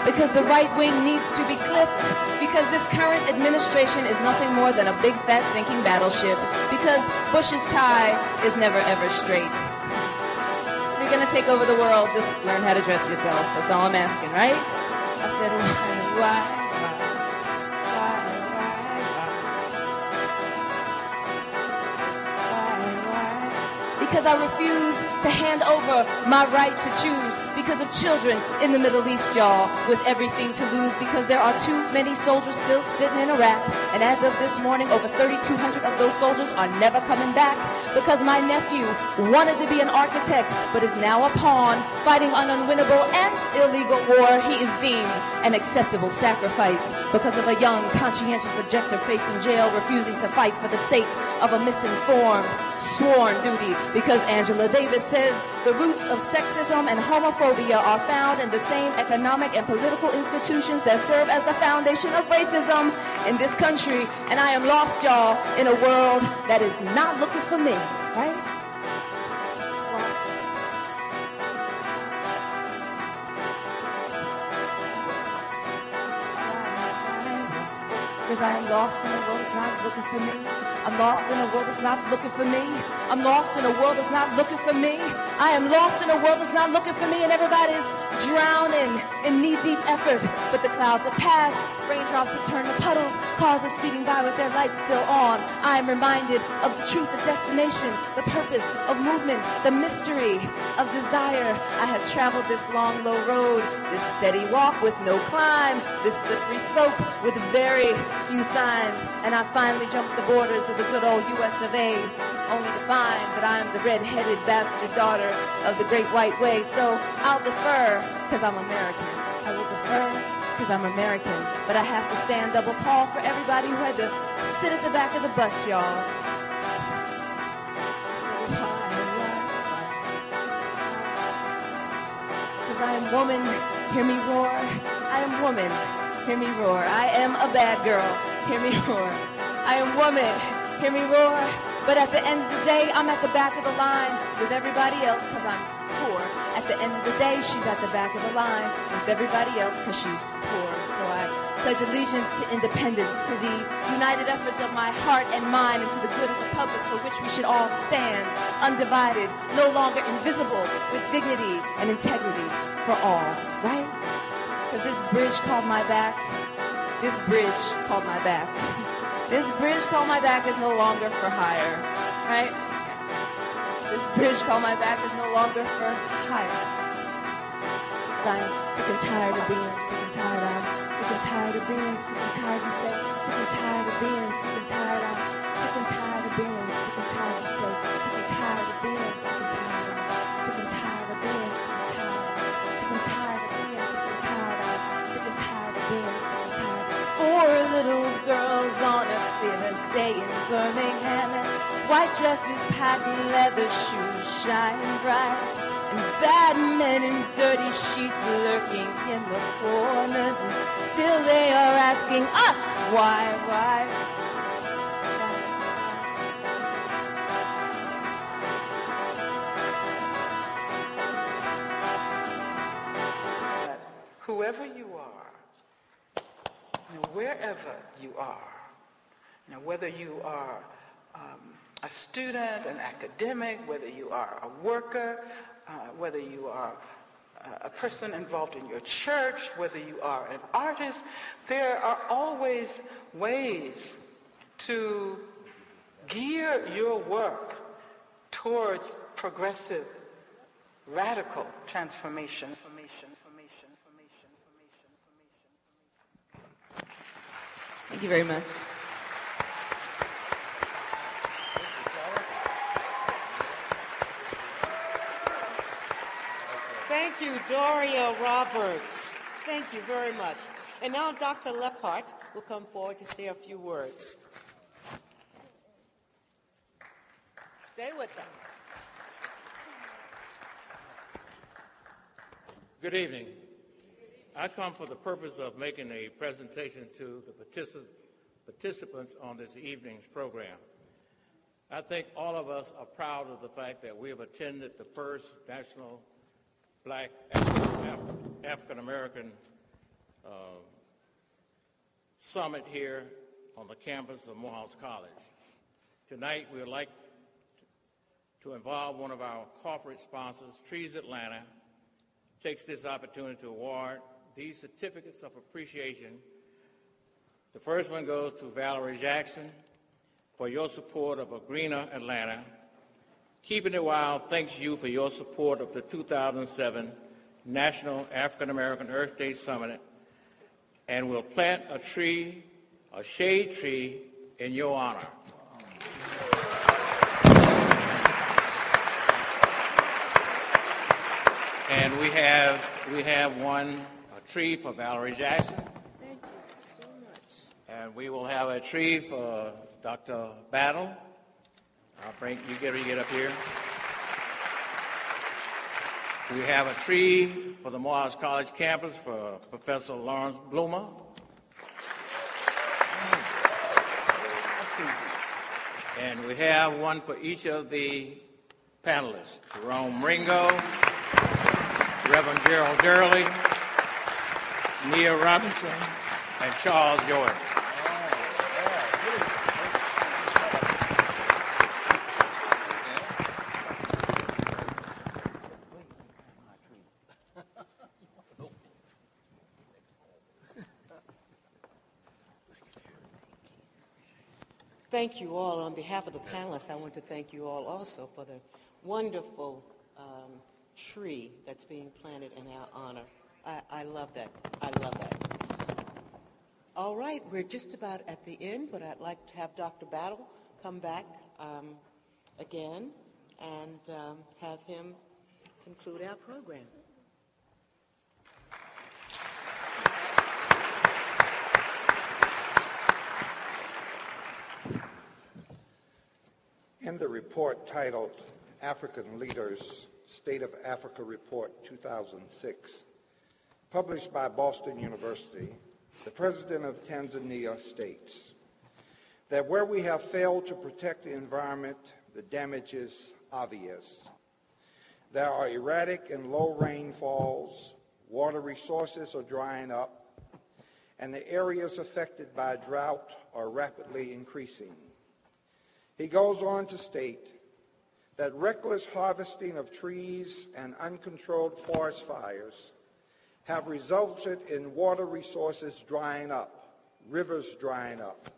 Because the right wing needs to be clipped. Because this current administration is nothing more than a big fat sinking battleship. Because Bush's tie is never ever straight. If you're gonna take over the world, just learn how to dress yourself. That's all I'm asking, right? I said, why? Because I refuse to hand over my right to choose. Because of children in the Middle East, y'all, with everything to lose. Because there are too many soldiers still sitting in Iraq. And as of this morning, over 3,200 of those soldiers are never coming back. Because my nephew wanted to be an architect, but is now a pawn, fighting an unwinnable and illegal war. He is deemed an acceptable sacrifice. Because of a young, conscientious objector facing jail, refusing to fight for the sake of a misinformed, sworn duty. Because Angela Davis says the roots of sexism and homophobia are found in the same economic and political institutions that serve as the foundation of racism in this country. And I am lost, y'all, in a world that is not looking for me, right? Because I am lost in a world that's not looking for me. I'm lost in a world that's not looking for me. I'm lost in a world that's not looking for me. I am lost in a world that's not looking for me, and everybody's drowning in knee-deep effort. But the clouds have passed, raindrops have turned to puddles, cars are speeding by with their lights still on. I am reminded of the truth of destination, the purpose of movement, the mystery of desire. I have traveled this long, low road, this steady walk with no climb, this slippery slope with very few signs, and I finally jumped the borders of the good old U.S. of A., only to find that I'm the red-headed bastard daughter of the great white way. So I'll defer, because I'm American. I will defer, because I'm American. But I have to stand double tall for everybody who had to sit at the back of the bus, y'all. Because I am woman, hear me roar. I am woman, hear me roar. I am a bad girl, hear me roar. I am woman, hear me roar. But at the end of the day, I'm at the back of the line with everybody else because I'm poor. At the end of the day, she's at the back of the line with everybody else because she's poor. So I pledge allegiance to independence, to the united efforts of my heart and mind, and to the good of the public for which we should all stand, undivided, no longer invisible, with dignity and integrity for all, right? Because this bridge called my back. This bridge called my back. This bridge called my back is no longer for hire, right? This bridge called my back is no longer for hire. I'm sick and tired of being sick and tired. I'm sick and tired of being sick and tired. You say sick and tired of being sick and tired. I'm sick and tired of being sick and tired. You say sick and tired of being sick and tired. I'm sick and tired of being sick and tired. Sick and tired of being sick and tired. I'm sick and tired of being sick and tired. Four little girls on a clear day in Birmingham, and white dresses, patent leather shoes shine bright. and bad men in dirty sheets lurking in the corners, and still they are asking us why. Whoever you are, wherever you are, whether you are a student, an academic, whether you are a worker, whether you are a person involved in your church, whether you are an artist, there are always ways to gear your work towards progressive, radical transformation. Thank you very much. Thank you, Doria Roberts. Thank you very much. And now Dr. Leppard will come forward to say a few words. Stay with them. Good evening. I come for the purpose of making a presentation to the participants on this evening's program. I think all of us are proud of the fact that we have attended the first National Black African American Summit here on the campus of Morehouse College. Tonight we would like to involve one of our corporate sponsors, Trees Atlanta, takes this opportunity to award these certificates of appreciation. The first one goes to Valerie Jackson for your support of a greener Atlanta. Keeping It Wild thanks you for your support of the 2007 National African American Earth Day Summit and will plant a tree, a shade tree, in your honor. And we have one tree for Valerie Jackson. Thank you so much. And we will have a tree for Dr. Battle. I'll bring you get up here. We have a tree for the Morehouse College campus for Professor Lawrence Bloomer. And we have one for each of the panelists, Jerome Ringo, Reverend Gerald Gurley, Nia Robinson, and Charles Jordan. Thank you all. On behalf of the panelists, I want to thank you all also for the wonderful tree that's being planted in our honor. I love that. I love that. All right, we're just about at the end, but I'd like to have Dr. Battle come back again and have him conclude our program. In the report titled African Leaders, State of Africa Report 2006, published by Boston University, the President of Tanzania states that where we have failed to protect the environment, the damage is obvious. There are erratic and low rainfalls, water resources are drying up, and the areas affected by drought are rapidly increasing. He goes on to state that reckless harvesting of trees and uncontrolled forest fires have resulted in water resources drying up, rivers drying up,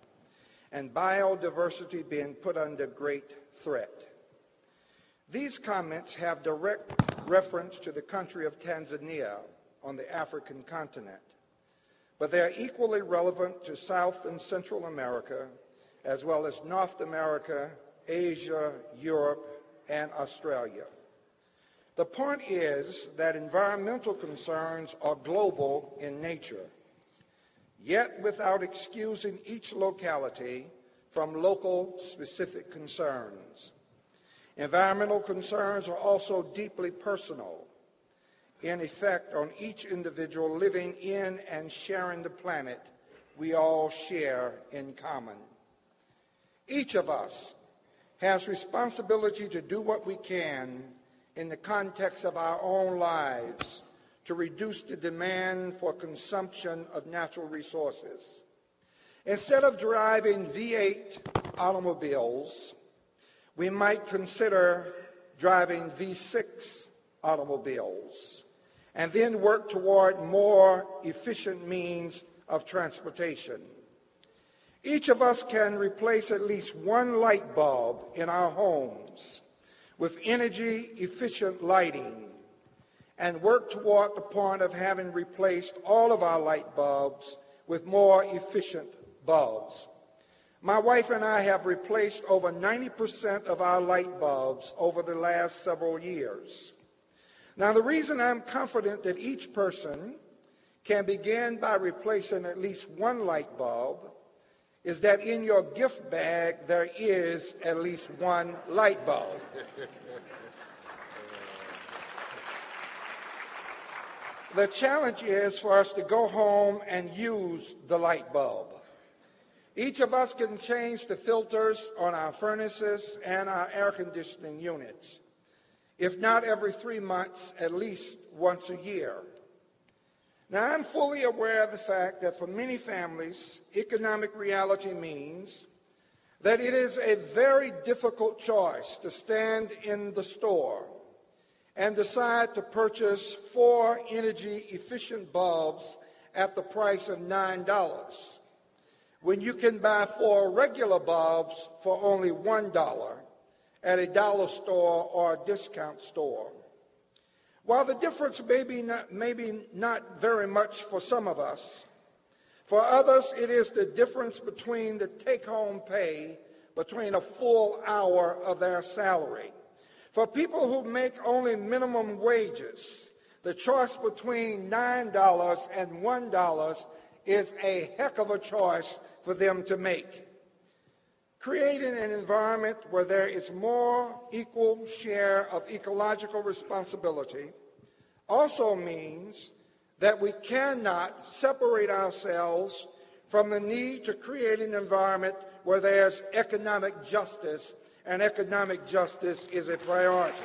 and biodiversity being put under great threat. These comments have direct reference to the country of Tanzania on the African continent, but they are equally relevant to South and Central America, as well as North America, Asia, Europe, and Australia. The point is that environmental concerns are global in nature, yet without excusing each locality from local specific concerns. Environmental concerns are also deeply personal, in effect on each individual living in and sharing the planet we all share in common. Each of us has responsibility to do what we can in the context of our own lives to reduce the demand for consumption of natural resources. Instead of driving V8 automobiles, we might consider driving V6 automobiles and then work toward more efficient means of transportation. Each of us can replace at least one light bulb in our homes with energy-efficient lighting and work toward the point of having replaced all of our light bulbs with more efficient bulbs. My wife and I have replaced over 90% of our light bulbs over the last several years. Now, the reason I'm confident that each person can begin by replacing at least one light bulb is that in your gift bag there is at least one light bulb. The challenge is for us to go home and use the light bulb. Each of us can change the filters on our furnaces and our air conditioning units. If not every 3 months, at least once a year. Now, I'm fully aware of the fact that for many families, economic reality means that it is a very difficult choice to stand in the store and decide to purchase 4 energy-efficient bulbs at the price of $9, when you can buy 4 regular bulbs for only $1 at a dollar store or a discount store. While the difference may be not very much for some of us, for others it is the difference between the take-home pay between a full hour of their salary. For people who make only minimum wages, the choice between $9 and $1 is a heck of a choice for them to make. Creating an environment where there is more equal share of ecological responsibility also means that we cannot separate ourselves from the need to create an environment where there's economic justice, and economic justice is a priority.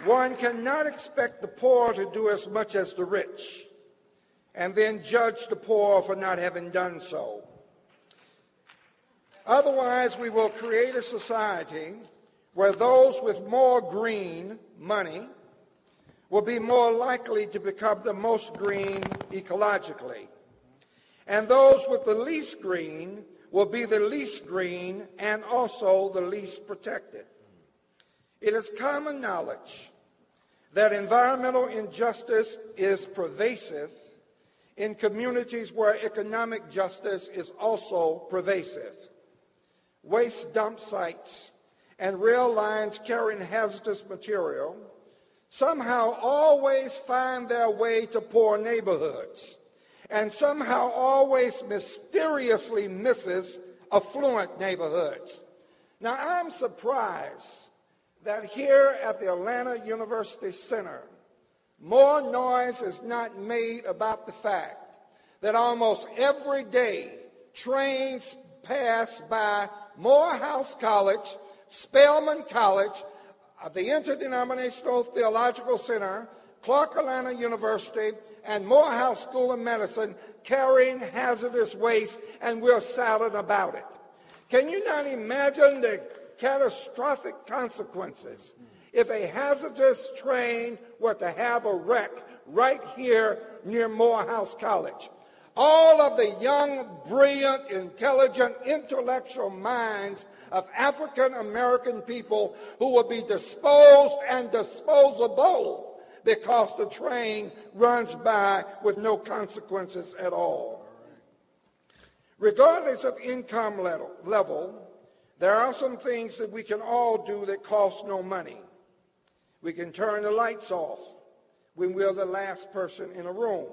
One cannot expect the poor to do as much as the rich, and then judge the poor for not having done so. Otherwise, we will create a society where those with more green money will be more likely to become the most green ecologically, and those with the least green will be the least green and also the least protected. It is common knowledge that environmental injustice is pervasive in communities where economic justice is also pervasive. Waste dump sites and rail lines carrying hazardous material somehow always find their way to poor neighborhoods, and somehow always mysteriously misses affluent neighborhoods. Now, I'm surprised that here at the Atlanta University Center, more noise is not made about the fact that almost every day trains pass by Morehouse College, Spelman College, the Interdenominational Theological Center, Clark Atlanta University, and Morehouse School of Medicine carrying hazardous waste, and we're silent about it. Can you not imagine the catastrophic consequences if a hazardous train were to have a wreck right here near Morehouse College? All of the young, brilliant, intelligent, intellectual minds of African American people who will be disposed and disposable because the train runs by with no consequences at all. Regardless of income level, there are some things that we can all do that cost no money. We can turn the lights off when we're the last person in a room.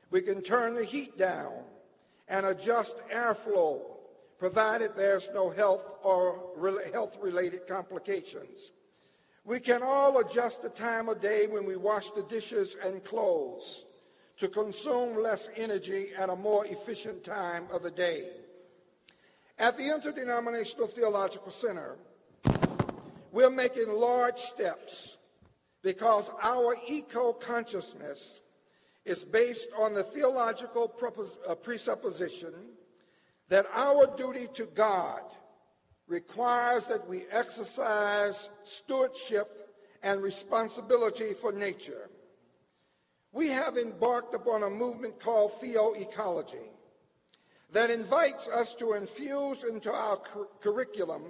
We can turn the heat down and adjust airflow provided there's no health or health-related complications. We can all adjust the time of day when we wash the dishes and clothes to consume less energy at a more efficient time of the day. At the Interdenominational Theological Center, we're making large steps because our eco-consciousness is based on the theological presupposition that our duty to God requires that we exercise stewardship and responsibility for nature. We have embarked upon a movement called theoecology that invites us to infuse into our curriculum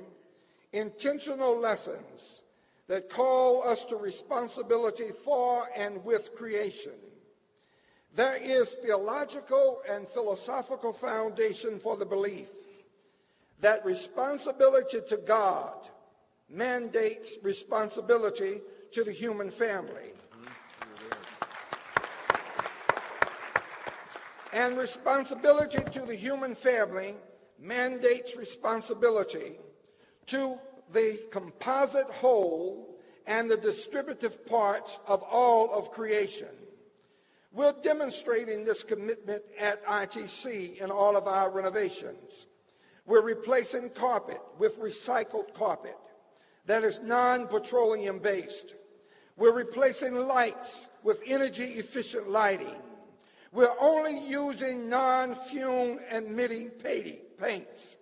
intentional lessons that call us to responsibility for and with creation. There is theological and philosophical foundation for the belief that responsibility to God mandates responsibility to the human family. And responsibility to the human family mandates responsibility to the composite whole and the distributive parts of all of creation. We're demonstrating this commitment at ITC in all of our renovations. We're replacing carpet with recycled carpet that is non-petroleum based. We're replacing lights with energy-efficient lighting. We're only using non-fume emitting paints.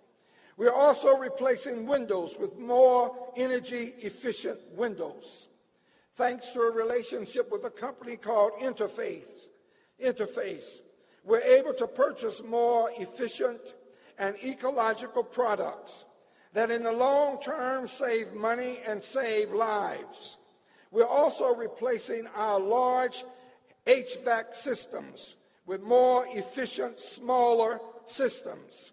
We're also replacing windows with more energy-efficient windows. Thanks to a relationship with a company called Interface, we're able to purchase more efficient and ecological products that in the long term save money and save lives. We're also replacing our large HVAC systems with more efficient, smaller systems.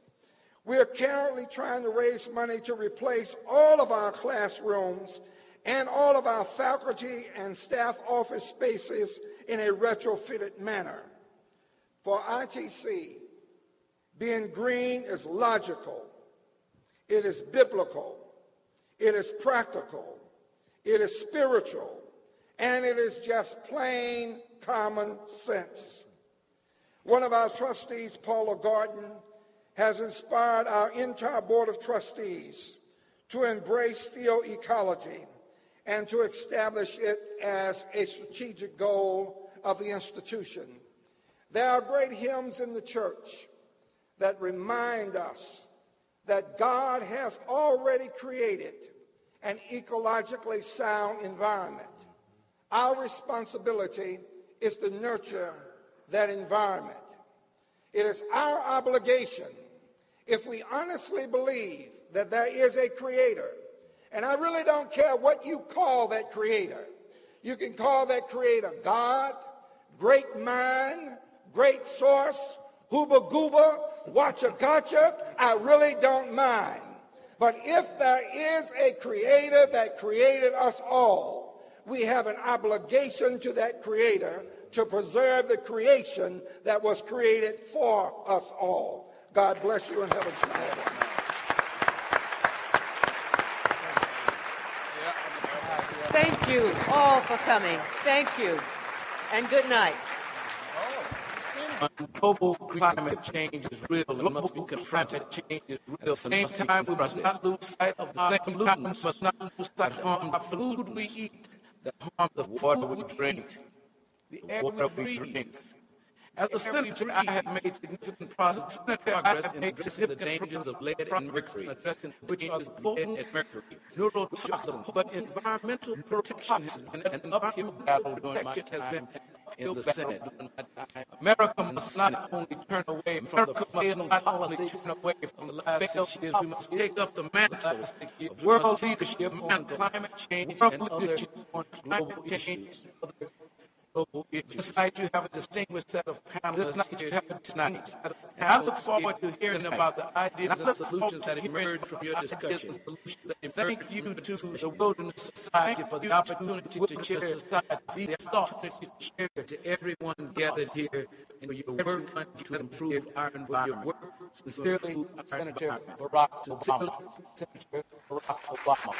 We are currently trying to raise money to replace all of our classrooms and all of our faculty and staff office spaces in a retrofitted manner. For ITC, being green is logical, it is biblical, it is practical, it is spiritual, and it is just plain common sense. One of our trustees, Paula Gordon, has inspired our entire Board of Trustees to embrace theoecology and to establish it as a strategic goal of the institution. There are great hymns in the church that remind us that God has already created an ecologically sound environment. Our responsibility is to nurture that environment. It is our obligation, if we honestly believe that there is a creator, and I really don't care what you call that creator. You can call that creator God, great mind, great source, hooba gooba, watcha gotcha. I really don't mind. But if there is a creator that created us all, we have an obligation to that creator to preserve the creation that was created for us all. God bless you and have a smile. Thank you all for coming. Thank you. And good night. Global climate change is real and must be confronted. Change is real. At the same time, we must not lose sight of the same pollutants, must not lose sight of harm the food we eat, that harm the water we drink, the air we breathe. As a senator, I have made significant progress in addressing the dangers of lead and mercury, which is potent and mercury, neurotoxins, but environmental protection has been an uphill battle during my time in the Senate. America must not only turn away from the failed policy, turn away from the last 6 years. We must take up the mantle of world leadership on climate change and other global issues. So just like you have a distinguished set of panelists here tonight. And I look forward to hearing about the ideas and solutions that emerge from your discussion. And thank you to the Wilderness Society for the opportunity to share these thoughts and share to everyone gathered here in your work to improve our environment. Sincerely, Senator Barack Obama. Senator Barack Obama.